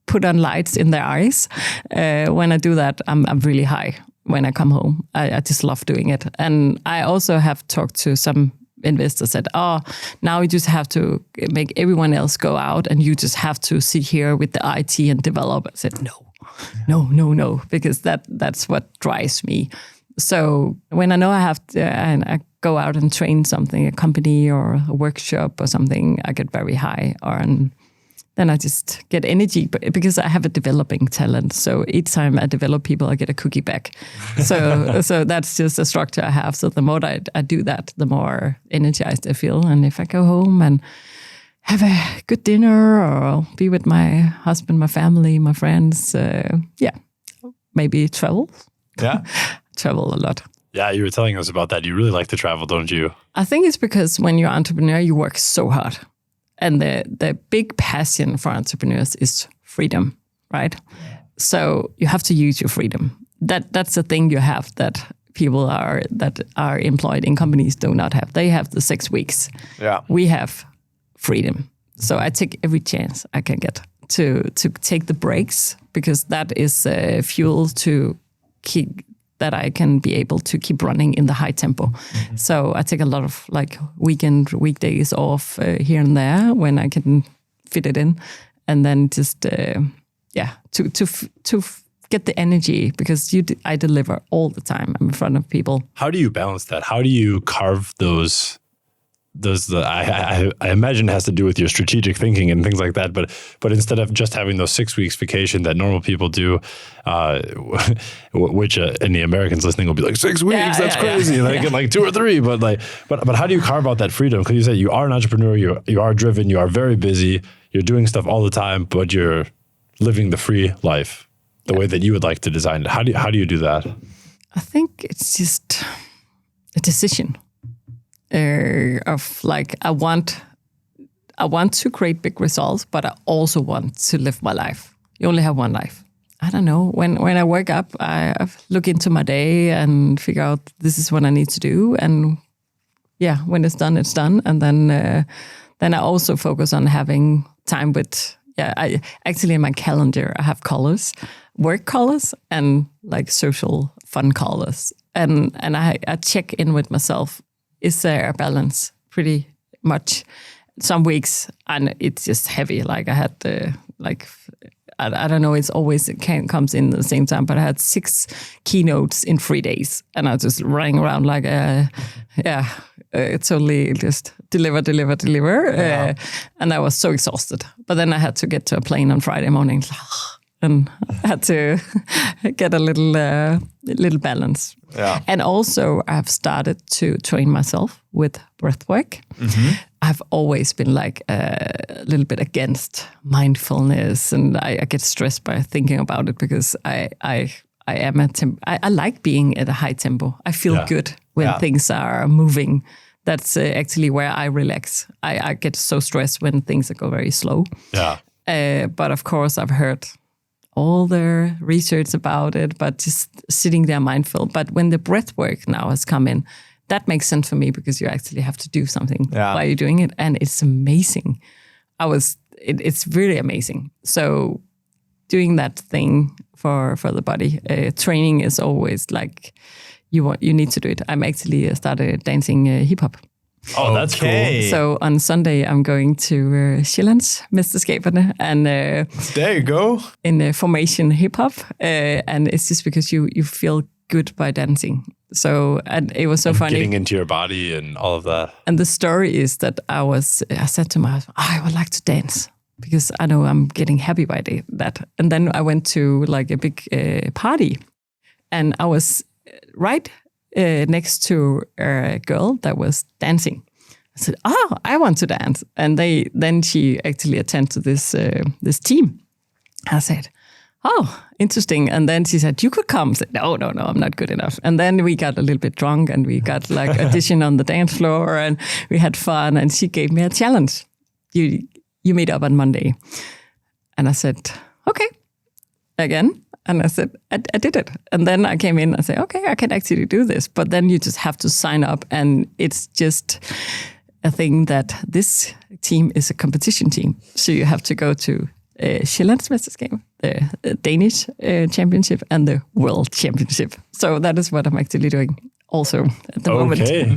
put on lights in their eyes. When I do that, I'm really high when I come home. I just love doing it. And I also have talked to some investors said, now you just have to make everyone else go out and you just have to sit here with the IT and develop. I said, no, because that's what drives me. So when I know I have to, and I go out and train something, a company or a workshop or something, I get very high, and then I just get energy because I have a developing talent. So each time I develop people, I get a cookie back. So that's just a structure I have. So the more I do that, the more energized I feel. And if I go home and have a good dinner or be with my husband, my family, my friends, maybe travel. Yeah. Travel a lot. Yeah, you were telling us about that. You really like to travel, don't you? I think it's because when you're an entrepreneur, you work so hard. And the big passion for entrepreneurs is freedom, right? So you have to use your freedom. That's the thing you have that people that are employed in companies do not have. They have the 6 weeks. Yeah. We have freedom. So I take every chance I can get to take the breaks, because that is fuel to keep that I can be able to keep running in the high tempo. Mm-hmm. So I take a lot of like weekdays off here and there when I can fit it in, and then just to get the energy, because I deliver all the time. I'm in front of people. How do you balance that? How do you carve those? I imagine it has to do with your strategic thinking and things like that. But instead of just having those 6 weeks vacation that normal people do, which any Americans listening will be like, 6 weeks, that's crazy. And they get like 2 or 3. But how do you carve out that freedom? Because you say you are an entrepreneur, you are driven, you are very busy, you're doing stuff all the time, but you're living the free life the way that you would like to design it. How do you do that? I think it's just a decision. Of like, I want to create big results, but I also want to live my life. You only have one life. I don't know. When I wake up, I look into my day and figure out this is what I need to do. And when it's done, it's done. And then I also focus on having time with. I actually in my calendar I have colors, work colors and like social fun colors. And I check in with myself is there a balance pretty much. Some weeks, and it's just heavy. Like I had, I don't know, it's always, comes in at the same time, but I had 6 keynotes in 3 days, and I was just running around like, totally just deliver. And I was so exhausted. But then I had to get to a plane on Friday morning, and I had to get a little balance. Yeah. And also, I've started to train myself with breathwork. Mm-hmm. I've always been like a little bit against mindfulness, and I get stressed by thinking about it because I am I like being at a high tempo. I feel good when things are moving. That's actually where I relax. I get so stressed when things go very slow. Yeah. But of course, I've heard all the research about it, but just sitting there mindful. But when the breath work now has come in, that makes sense for me because you actually have to do something while you're doing it. And it's amazing. It's really amazing. So doing that thing for the body, training is always like, you need to do it. I'm actually started dancing hip hop. Oh, that's cool. So on Sunday, I'm going to Sjællands Mesterskaberne, and there you go, in formation hip hop, and it's just because you feel good by dancing. So, and it was so funny, getting into your body and all of that. And the story is that I said to my husband, I would like to dance because I know I'm getting happy by that. And then I went to like a big party, and I was right next to a girl that was dancing. I said, I want to dance. And then she actually attended to this team. I said, interesting. And then she said, you could come. I said, no, I'm not good enough. And then we got a little bit drunk, and we got like audition on the dance floor, and we had fun. And she gave me a challenge. You meet up on Monday. And I said, okay, again. And I said, I did it. And then I came in and said, okay, I can actually do this. But then you just have to sign up. And it's just a thing that this team is a competition team. So you have to go to Sjællands Mesterskab, the Danish championship, and the world championship. So that is what I'm actually doing also at the moment. Okay.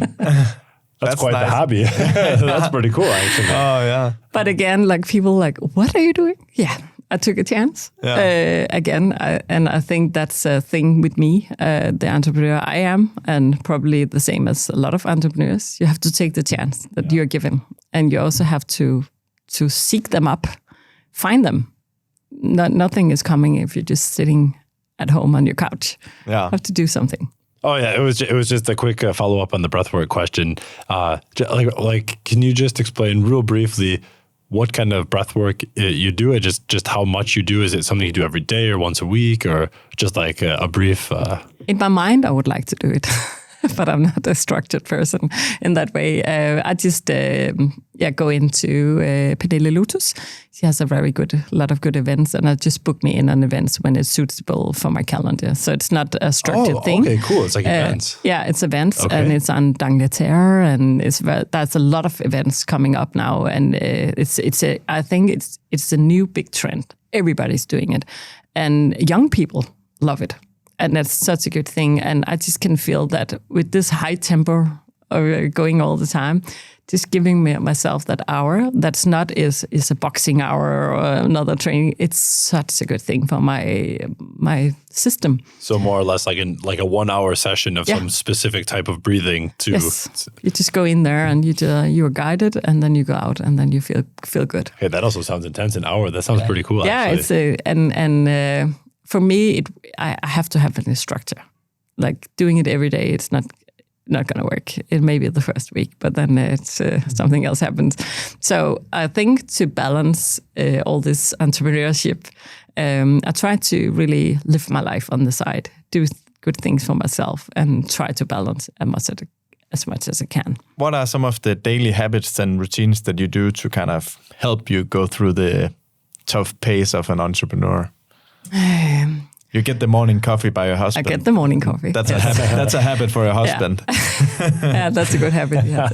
That's quite nice. The hobby. That's pretty cool, actually. Oh, yeah. But again, like people like, what are you doing? Yeah. I took a chance again, and I think that's a thing with me, the entrepreneur I am, and probably the same as a lot of entrepreneurs. You have to take the chance that you're given, and you also have to seek them up, find them. Nothing is coming if you're just sitting at home on your couch. Yeah. You have to do something. Oh yeah, it was just a quick follow up on the breathwork question. Like, can you just explain real briefly what kind of breath work you do, and just how much you do? Is it something you do every day or once a week, or just like a brief? In my mind, I would like to do it, but I'm not a structured person in that way. I just go into Pernille Lotus. She has a lot of good events, and I just book me in on events when it's suitable for my calendar. So it's not a structured thing. Okay, cool. It's like events. Yeah, it's events, and it's on d'Angleterre, and there's a lot of events coming up now, and I think it's a new big trend. Everybody's doing it, and young people love it. And that's such a good thing. And I just can feel that with this high tempo going all the time, just giving myself that hour, that's not is a boxing hour or another training. It's such a good thing for my system. So more or less like a 1 hour session of some specific type of breathing to... Yes. You just go in there and you are guided, and then you go out, and then you feel good. Okay, that also sounds intense. An hour, that sounds pretty cool, actually. Yeah, for me, I have to have an instructor. Like doing it every day, it's not going to work. It may be the first week, but then it's something else happens. So I think to balance all this entrepreneurship, I try to really live my life on the side, do good things for myself, and try to balance as much as I can. What are some of the daily habits and routines that you do to kind of help you go through the tough pace of an entrepreneur? You get the morning coffee by your husband. I get the morning coffee. That's a habit. That's a habit for your husband. Yeah, that's a good habit. Yeah.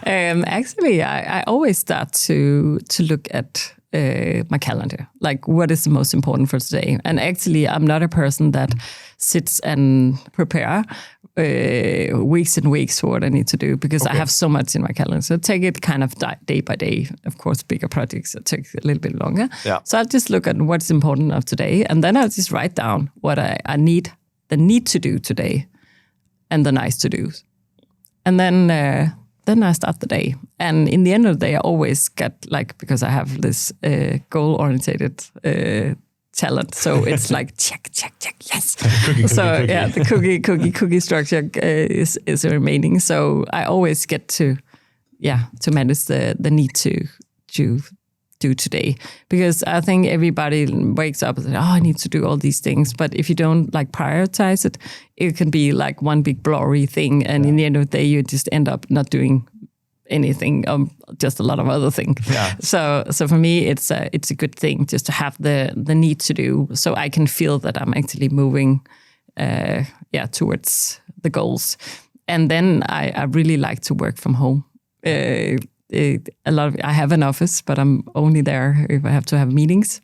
Actually, I always start to look at my calendar. Like, what is the most important for today? And actually, I'm not a person that sits and prepare weeks and weeks for what I need to do, because I have so much in my calendar. So take it kind of day by day. Of course, bigger projects it takes a little bit longer. Yeah. So I'll just look at what's important of today, and then I'll just write down what I need to do today, and the nice to do's, and then I start the day. And in the end of the day, I always get, like, because I have this goal oriented talent. So it's like check, yes. Cookie. Yeah, the cookie structure is remaining. So I always get to manage the need to do today, because I think everybody wakes up and says, I need to do all these things. But if you don't like prioritize it, it can be like one big blurry thing. And in the end of the day, you just end up not doing anything, just a lot of other things. Yeah. So for me, it's a good thing just to have the need to do, so I can feel that I'm actually moving towards the goals. And then I really like to work from home. I have an office, but I'm only there if I have to have meetings,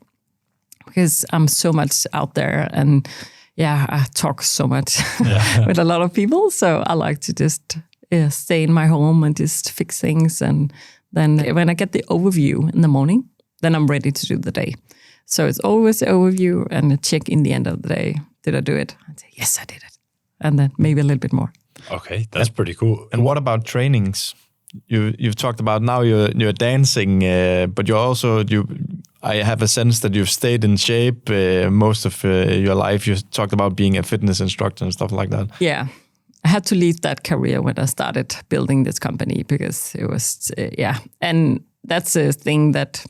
because I'm so much out there, and I talk so much with a lot of people. So I like to just stay in my home and just fix things. And then when I get the overview in the morning, then I'm ready to do the day. So it's always an overview and a check in the end of the day. Did I do it? I say, yes, I did it. And then maybe a little bit more. Okay, that's pretty cool. And what about trainings? You've talked about now you're dancing, but you're also I have a sense that you've stayed in shape most of your life. You talked about being a fitness instructor and stuff like that. Yeah, I had to leave that career when I started building this company, because it was and that's a thing that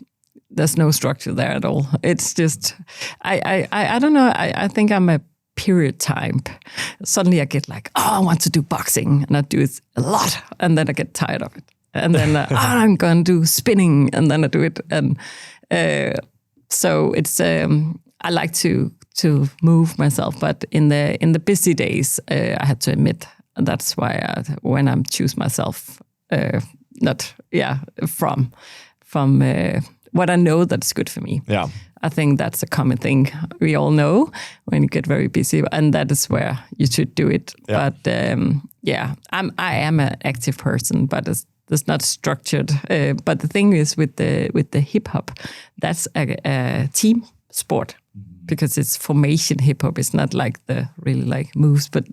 there's no structure there at all. It's just I don't know. I think I'm a period time. Suddenly I get like, I want to do boxing, and I do it a lot, and then I get tired of it, and then I'm going to do spinning, and then I do it, and so it's I like to move myself, but in the busy days, I had to admit that's why when I choose myself, from what I know that's good for me. Yeah. I think that's a common thing we all know when you get very busy, and that is where you should do it. Yeah. But I am an active person, but it's not structured. But the thing is with the hip hop, that's a team sport, because it's formation hip hop. It's not like the really like moves, but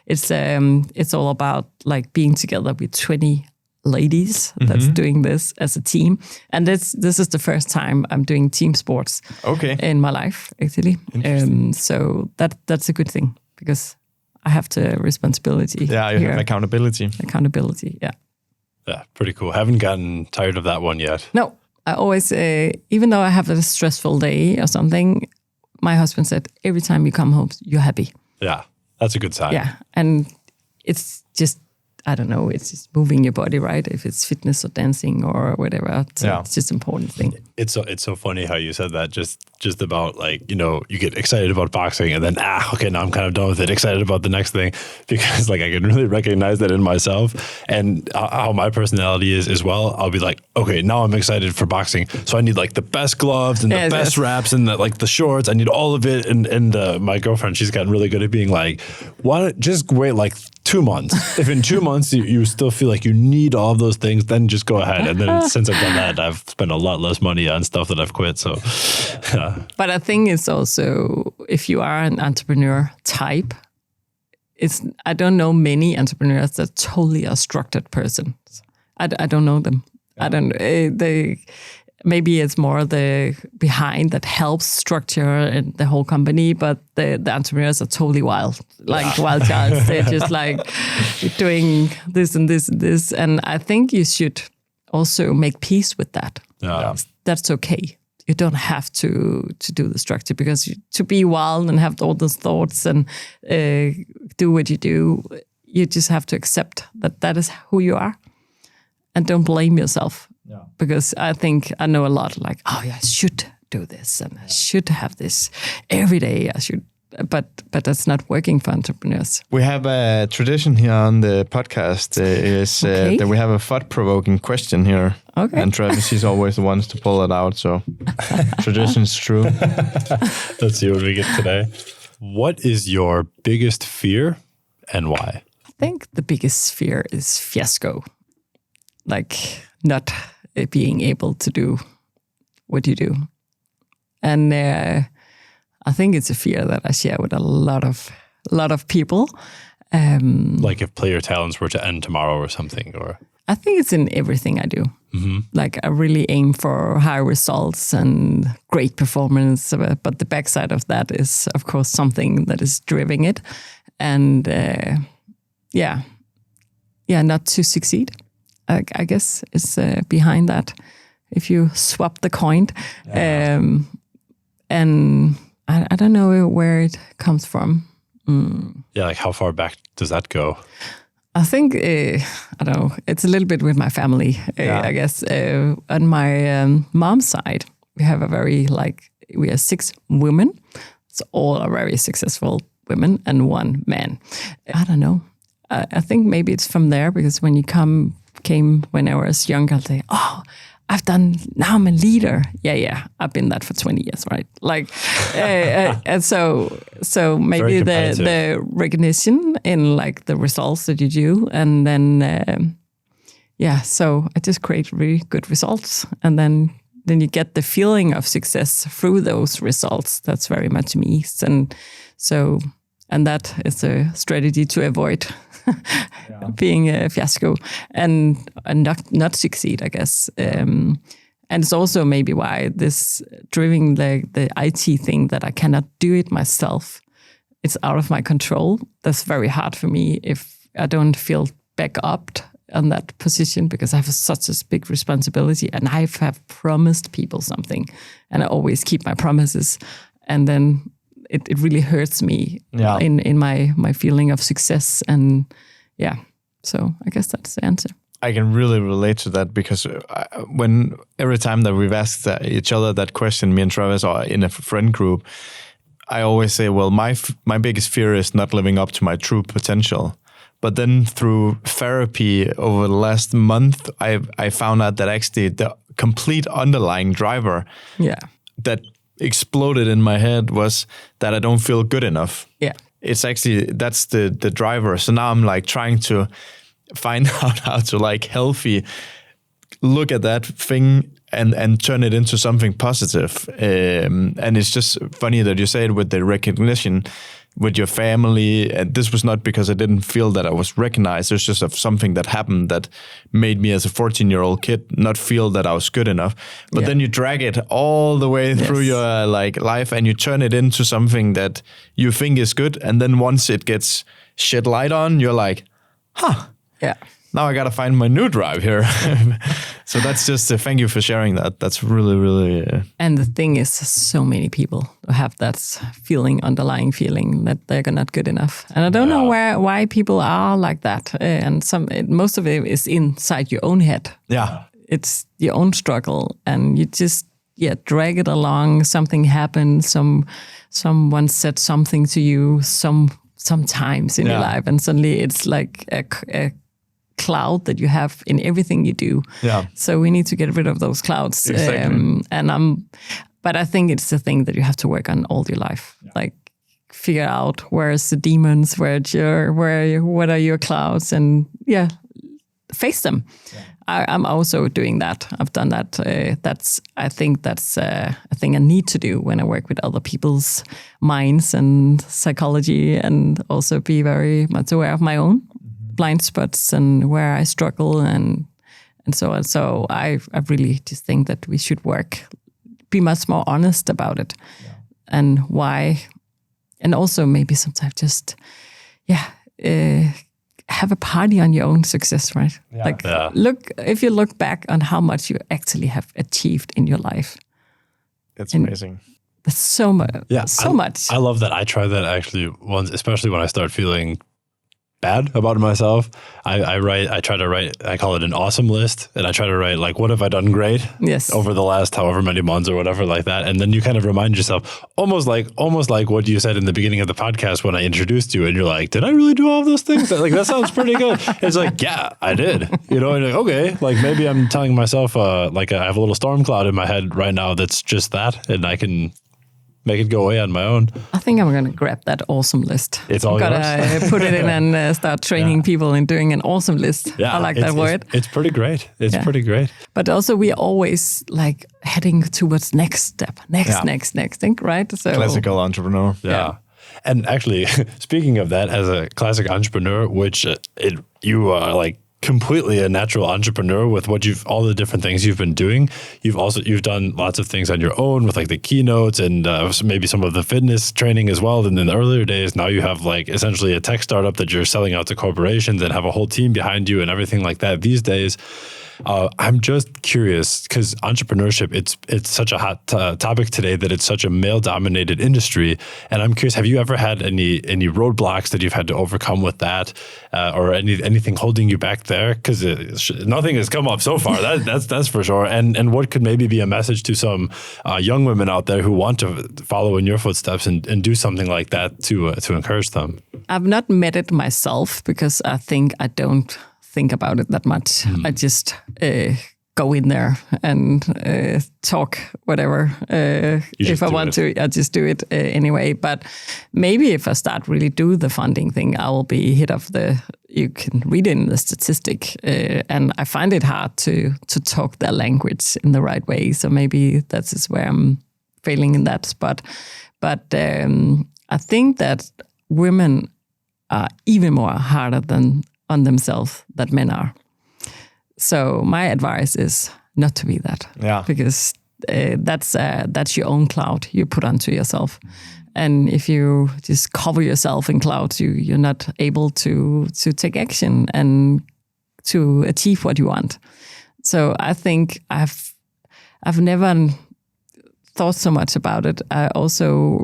it's all about like being together with 20 ladies that's doing this as a team, and this is the first time I'm doing team sports in my life, actually. So that's a good thing, because I have the responsibility. Yeah, you have accountability. Yeah, pretty cool. Haven't gotten tired of that one yet. No, I always, even though I have a stressful day or something, my husband said, every time you come home, you're happy. Yeah, that's a good sign. Yeah, and it's just, I don't know, it's just moving your body, right? If it's fitness or dancing or whatever, it's just an important thing. It's so funny how you said that, just about like, you get excited about boxing and then, okay, now I'm kind of done with it, excited about the next thing, because like I can really recognize that in myself, and how my personality is as well. I'll be like, okay, now I'm excited for boxing, so I need like the best gloves and the best wraps and the shorts. I need all of it. And my girlfriend, she's gotten really good at being like, why don't just wait like 2 months. If in 2 months you still feel like you need all of those things, then just go ahead. And then since I've done that, I've spent a lot less money on stuff that I've quit. So, But I think it's also, if you are an entrepreneur type, I don't know many entrepreneurs that totally are structured person. I don't know them. Yeah. I don't. Maybe it's more the behind that helps structure and the whole company, but the entrepreneurs are totally wild, like wild childs. They're just like doing this and this and this. And I think you should also make peace with that. Yeah. That's okay. You don't have to do the structure, because to be wild and have all those thoughts and do what you do, you just have to accept that is who you are, and don't blame yourself. Yeah. Because I think I know a lot like, I should do this and I should have this every day. but that's not working for entrepreneurs. We have a tradition here on the podcast that we have a thought-provoking question here. Okay. And Travis, he's always the ones to pull it out. So tradition's true. Let's see what we get today. What is your biggest fear and why? I think the biggest fear is fiasco. Like not being able to do what you do. And I think it's a fear that I share with a lot of people. Like if Play Your Talents were to end tomorrow or something, or I think it's in everything I do. Mm-hmm. Like I really aim for high results and great performance, but the backside of that is, of course, something that is driving it, and not to succeed. I guess is behind that. If you swap the coin, and I don't know where it comes from. Yeah, like how far back does that go? I think, I don't know, it's a little bit with my family, I guess. On my mom's side, we have we are 6 women. So all are very successful women and 1 man. I don't know. I think maybe it's from there, because when you came when I was younger, I'll say, now I'm a leader. Yeah, I've been that for 20 years, right? Like, and so maybe the recognition in like the results that you do, and then so I just create really good results, and then you get the feeling of success through those results. That's very much me, and that is a strategy to avoid being a fiasco and not succeed, I guess. And it's also maybe why this driving the IT thing, that I cannot do it myself. It's out of my control. That's very hard for me if I don't feel back up on that position, because I have such a big responsibility, and I have promised people something, and I always keep my promises, and then it really hurts me in my feeling of success. And so I guess that's the answer. I can really relate to that, because every time that we've asked each other that question, me and Travis, or in a friend group, I always say, well, my biggest fear is not living up to my true potential. But then through therapy over the last month, I found out that actually the complete underlying driver that exploded in my head was that I don't feel good enough. Yeah. It's actually, that's the driver. So now I'm like trying to find out how to like healthy look at that thing and turn it into something positive. And it's just funny that you say it with the recognition with your family. And this was not because I didn't feel that I was recognized. It's just of something that happened that made me as a 14-year-old kid not feel that I was good enough. But then you drag it all the way through your like life, and you turn it into something that you think is good. And then once it gets shed light on, you're like, now I got to find my new drive here. So that's just thank you for sharing that. That's really, really... And the thing is, so many people have that underlying feeling that they're not good enough. And I don't know why people are like that. And most of it is inside your own head. Yeah. It's your own struggle. And you just drag it along. Something happened. Someone said something to you sometimes in your life. And suddenly it's like a cloud that you have in everything you do. Yeah. So we need to get rid of those clouds. Exactly. But I think it's the thing that you have to work on all your life. Yeah. Like figure out where's the demons, what are your clouds, and face them. Yeah. I'm also doing that. I've done that. I think that's a thing I need to do when I work with other people's minds and psychology, and also be very much aware of my own blind spots and where I struggle and so on. So I really just think that we should be much more honest about it, and why, and also maybe sometimes just have a party on your own success, right? Yeah. If you look back on how much you actually have achieved in your life. It's amazing. That's so much. Yeah, so much. I love that. I tried that actually once, especially when I started feeling bad about myself, I try to write, I call it an awesome list. And I try to write like, what have I done great over the last however many months or whatever like that. And then you kind of remind yourself almost like what you said in the beginning of the podcast when I introduced you, and you're like, did I really do all of those things? Like, that sounds pretty good. It's like, yeah, I did, and you're like, okay, like maybe I'm telling myself, I have a little storm cloud in my head right now that's just that, and I can make it go away on my own. I think I'm going to grab that awesome list. It's all yours. Gotta put it in and start training people in doing an awesome list. Yeah, I like that word. It's pretty great. It's pretty great. But also we're always like heading towards next step, next thing, right? So classical entrepreneur. Yeah. And actually, speaking of that, as a classic entrepreneur, which you are like completely a natural entrepreneur with all the different things you've been doing. You've done lots of things on your own with like the keynotes and maybe some of the fitness training as well. And in the earlier days, now you have like essentially a tech startup that you're selling out to corporations and have a whole team behind you and everything like that these days. I'm just curious because entrepreneurship, it's such a hot topic today that it's such a male-dominated industry. And I'm curious, have you ever had any roadblocks that you've had to overcome with that, or anything holding you back there? Because nothing has come up so far. That's for sure. And what could maybe be a message to some young women out there who want to follow in your footsteps and do something like that to encourage them? I've not met it myself because I think I don't think about it that much. I just go in there and talk whatever. If I want to, I just do it anyway. But maybe if I start really do the funding thing, I will be hit of you can read in the statistic. And I find it hard to talk their language in the right way. So maybe that is where I'm failing in that spot. But I think that women are even more harder on themselves than men are. So my advice is not to be that. Yeah. Because that's your own cloud you put onto yourself. And if you just cover yourself in clouds, you're not able to take action and to achieve what you want. So I think I've never thought so much about it. I also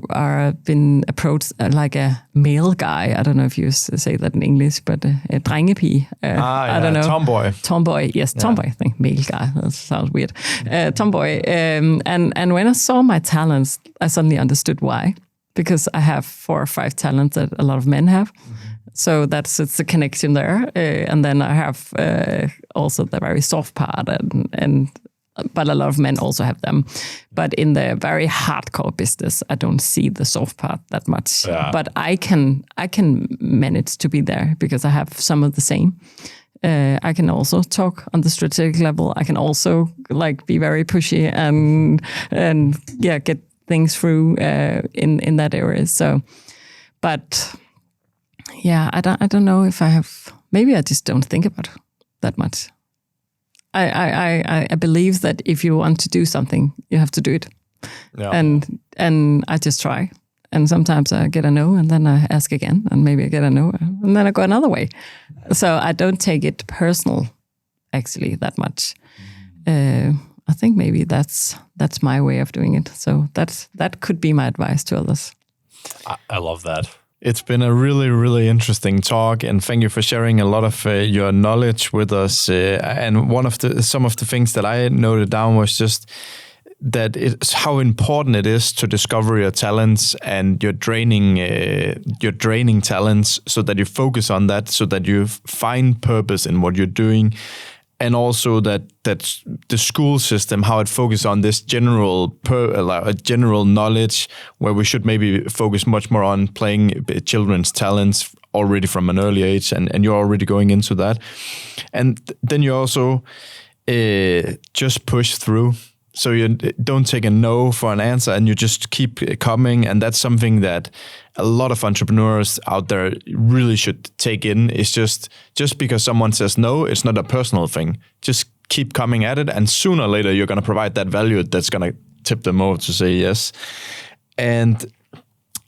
been approached like a male guy. I don't know if you say that in English, but a drengepige. I don't know. Tomboy, yes, tomboy. I think male guy. That sounds weird. Tomboy. And when I saw my talents, I suddenly understood why. Because I have 4 or 5 talents that a lot of men have. So it's a connection there. And then I have also the very soft part but a lot of men also have them. But in the very hardcore business, I don't see the soft part that much. Yeah. But I can manage to be there because I have some of the same. I can also talk on the strategic level. I can also like be very pushy and get things through in that area. So, but yeah, I don't know if I have. Maybe I just don't think about it that much. I believe that if you want to do something, you have to do it. Yeah. And I just try. And sometimes I get a no, and then I ask again, and maybe I get a no, and then I go another way. So I don't take it personal, actually, that much. I think maybe that's my way of doing it. So that could be my advice to others. I love that. It's been a really, really interesting talk, and thank you for sharing a lot of your knowledge with us. And some of the things that I noted down was just that it's how important it is to discover your talents and your draining talents, so that you focus on that, so that you find purpose in what you're doing. And also that the school system, how it focuses on this general knowledge, where we should maybe focus much more on playing children's talents already from an early age, and you're already going into that. And then you also just push through. So you don't take a no for an answer, and you just keep coming. And that's something that a lot of entrepreneurs out there really should take in. It's just because someone says no, it's not a personal thing. Just keep coming at it, and sooner or later you're going to provide that value that's going to tip them over to say yes. And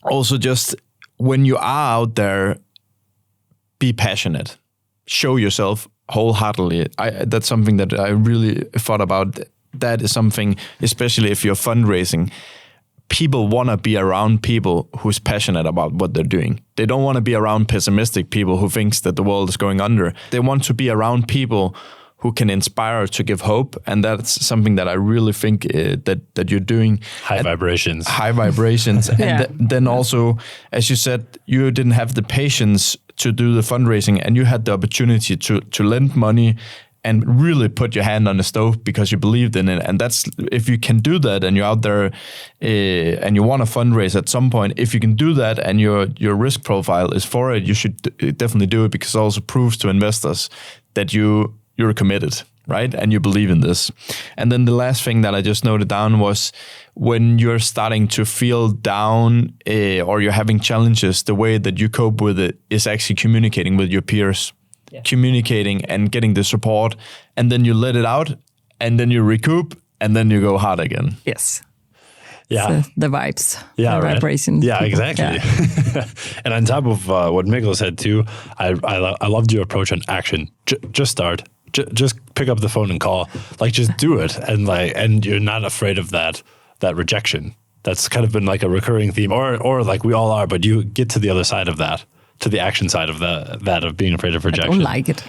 also, just when you are out there, be passionate. Show yourself wholeheartedly. That's something that I really thought about. That is something, especially if you're fundraising, people want to be around people who's passionate about what they're doing. They don't want to be around pessimistic people who thinks that the world is going under. They want to be around people who can inspire to give hope, and that's something that I really think that you're doing. High vibrations. And then also, as you said, you didn't have the patience to do the fundraising, and you had the opportunity to lend money and really put your hand on the stove because you believed in it. And that's, if you can do that and you're out there and you want to fundraise at some point, if you can do that and your risk profile is for it, you should definitely do it, because it also proves to investors that you're committed, right? And you believe in this. And then the last thing that I just noted down was, when you're starting to feel down or you're having challenges, the way that you cope with it is actually communicating with your peers. Yeah. Communicating and getting the support, and then you let it out, and then you recoup, and then you go hard again. Yes. Yeah. So the vibes. Yeah. The right? vibrations. Yeah, exactly. Yeah. And on top of what Mikkel said too, I loved your approach on action. Just start. Just pick up the phone and call. Like, just do it, and you're not afraid of that rejection. That's kind of been like a recurring theme, or like we all are. But you get to the other side of that. To the action side of that of being afraid of rejection. I don't like it.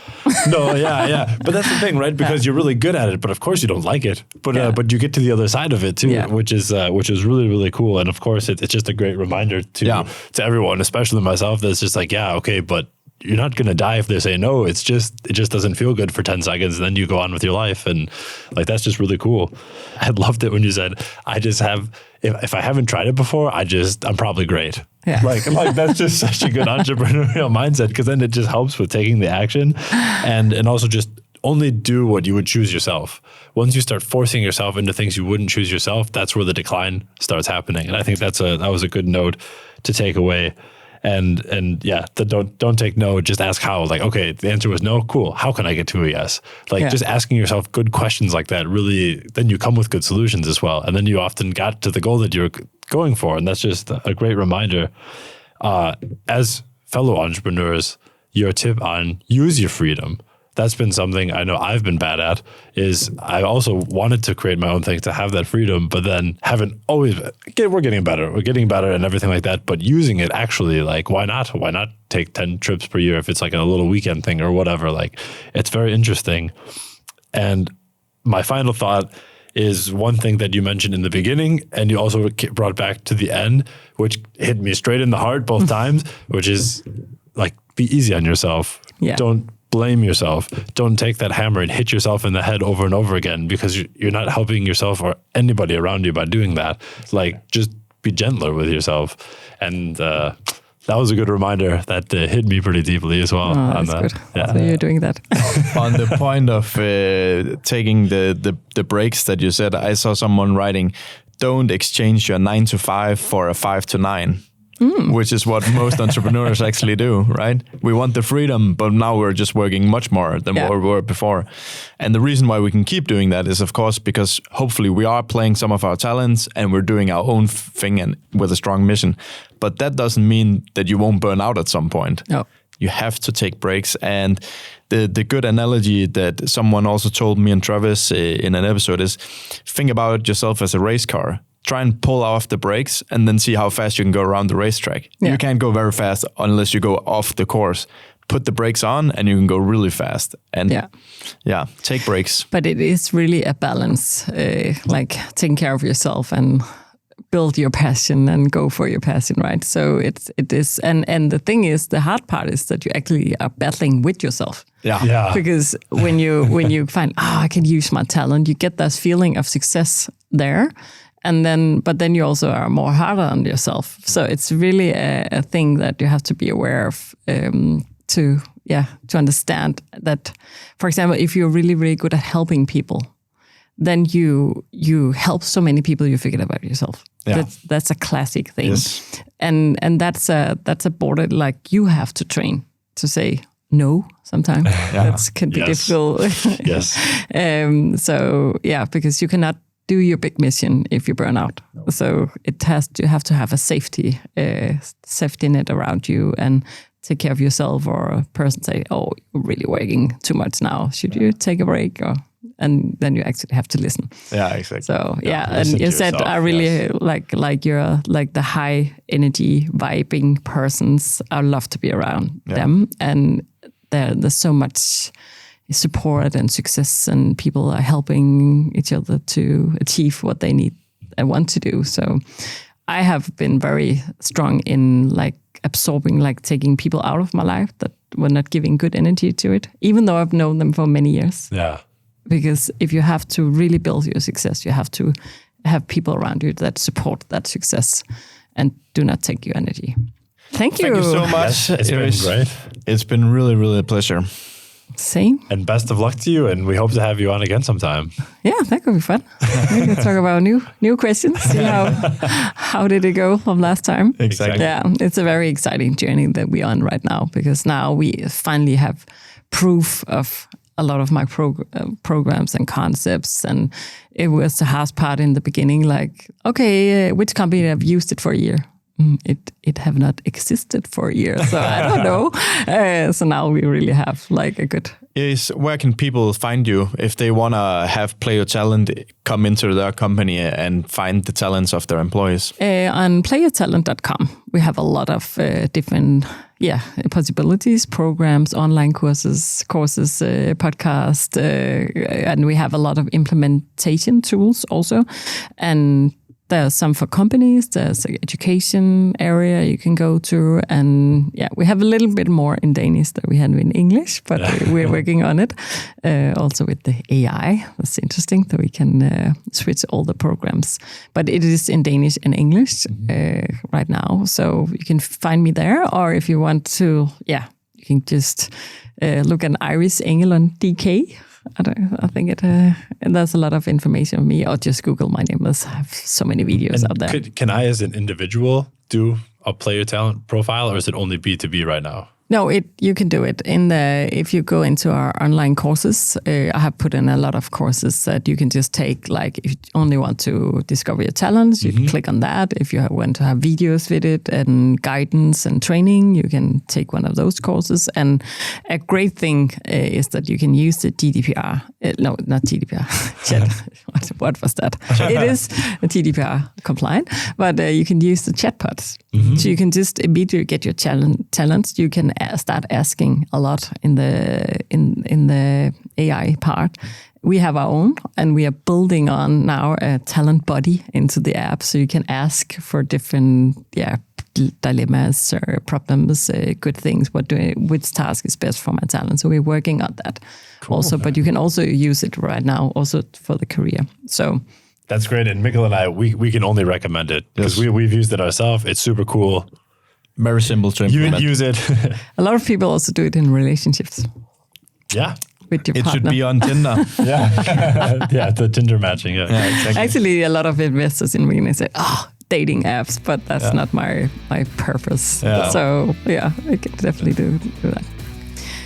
No, yeah. But that's the thing, right? Because you're really good at it, but of course you don't like it. But you get to the other side of it too, which is really, really cool. And of course it's just a great reminder to everyone, especially myself, that's just like, okay, but you're not going to die if they say no. It just doesn't feel good for 10 seconds. And then you go on with your life. And like, that's just really cool. I loved it when you said, I just have, if I haven't tried it before, I'm probably great. Yeah. Like that's just such a good entrepreneurial mindset, because then it just helps with taking the action and also just only do what you would choose yourself. Once you start forcing yourself into things you wouldn't choose yourself, that's where the decline starts happening. And I think that was a good note to take away. And don't take no, just ask how. Like, okay, the answer was no, cool. How can I get to a yes? Like just asking yourself good questions like that, really, then you come with good solutions as well. And then you often got to the goal that you're going for. And that's just a great reminder. As fellow entrepreneurs, your tip on use your freedom. That's been something I know I've been bad at, is I also wanted to create my own thing to have that freedom, but then haven't always, we're getting better and everything like that. But using it actually, like, why not? Why not take 10 trips per year if it's like a little weekend thing or whatever? Like, it's very interesting. And my final thought is one thing that you mentioned in the beginning, and you also brought back to the end, which hit me straight in the heart both times, which is like, be easy on yourself. Yeah. Don't blame yourself. Don't take that hammer and hit yourself in the head over and over again, because you're not helping yourself or anybody around you by doing that. Like, just be gentler with yourself. And that was a good reminder that hit me pretty deeply as well. Oh, that's good. Yeah. So you're doing that. On the point of taking the breaks that you said, I saw someone writing, don't exchange your 9 to 5 for a 5 to 9. Which is what most entrepreneurs actually do, right? We want the freedom, but now we're just working much more than what we were before. And the reason why we can keep doing that is, of course, because hopefully we are playing some of our talents and we're doing our own thing and with a strong mission. But that doesn't mean that you won't burn out at some point. No. You have to take breaks. And the good analogy that someone also told me and Travis in an episode is, think about yourself as a race car. Try and pull off the brakes and then see how fast you can go around the racetrack. Yeah. You can't go very fast unless you go off the course. Put the brakes on and you can go really fast. And take breaks. But it is really a balance, like taking care of yourself and build your passion and go for your passion, right? So it is, and the thing is, the hard part is that you actually are battling with yourself. Yeah. Because when you find, I can use my talent, you get that feeling of success there. But then you also are more harder on yourself. So it's really a thing that you have to be aware of to understand that, for example, if you're really, really good at helping people, then you help so many people you forget about yourself. Yeah. That's a classic thing. Yes. And that's a border, like, you have to train to say no sometimes. That can be difficult. Yes. Because you cannot do your big mission if you burn out. No. So you have to have a safety net around you and take care of yourself, or a person say, you're really working too much now. Should you take a break? Or and then you actually have to listen. Yeah, exactly. So yeah, and listen you to said yourself, I really like you're like the high energy vibing persons. I love to be around them, and there's so much support and success, and people are helping each other to achieve what they need and want to do. So I have been very strong in like absorbing, like taking people out of my life that were not giving good energy to it, even though I've known them for many years. Yeah. Because if you have to really build your success, you have to have people around you that support that success and do not take your energy. Thank you. Thank you so much. It's been great. It's been really, really a pleasure. Same. And best of luck to you. And we hope to have you on again sometime. Yeah, that could be fun. We can talk about new questions. See how did it go from last time? Exactly. Yeah, it's a very exciting journey that we're on right now, because now we finally have proof of a lot of my programs and concepts. And it was the hard part in the beginning, like, okay, which company have used it for a year? It have not existed for a year, so I don't know. So now we really have like a good... Where can people find you if they want to have Play Your Talent come into their company and find the talents of their employees? On playyourtalent.com, we have a lot of different possibilities, programs, online courses, podcast, and we have a lot of implementation tools also. And there's some for companies, there's an education area you can go to, and we have a little bit more in Danish than we have in English, but we're working on it. Also with the AI, that's interesting, that we can switch all the programs. But it is in Danish and English right now, so you can find me there, or if you want to, you can just look at Iris Engelund DK. I think there's a lot of information on me, or just Google my name. I have so many videos out there. Can I, as an individual, do a Play Your Talent profile, or is it only B2B right now? No, you can do it if you go into our online courses. I have put in a lot of courses that you can just take. Like if you only want to discover your talents, you can click on that. If you want to have videos with it and guidance and training, you can take one of those courses. And a great thing is that you can use the GDPR. No, not GDPR. What was that? It is GDPR compliant, but you can use the chatbots. So you can just immediately get your talents. You can start asking a lot in the AI part. We have our own, and we are building on now a talent body into the app, so you can ask for different dilemmas or problems, good things. Which task is best for my talent? So we're working on that also. But you can also use it right now also for the career. So. That's great. And Mikkel and I, we can only recommend it because we've used it ourselves. It's super cool. Very simple to implement. You use it. A lot of people also do it in relationships. Yeah. With your partner. It should be on Tinder. Yeah, the Tinder matching. Yeah, exactly. Actually, a lot of investors in me say, dating apps, but that's not my purpose. Yeah. So I can definitely do that.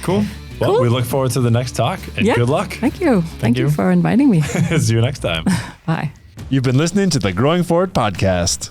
Cool. Well, we look forward to the next talk, and good luck. Thank you. Thank you for inviting me. See you next time. Bye. You've been listening to the Growing Forward podcast.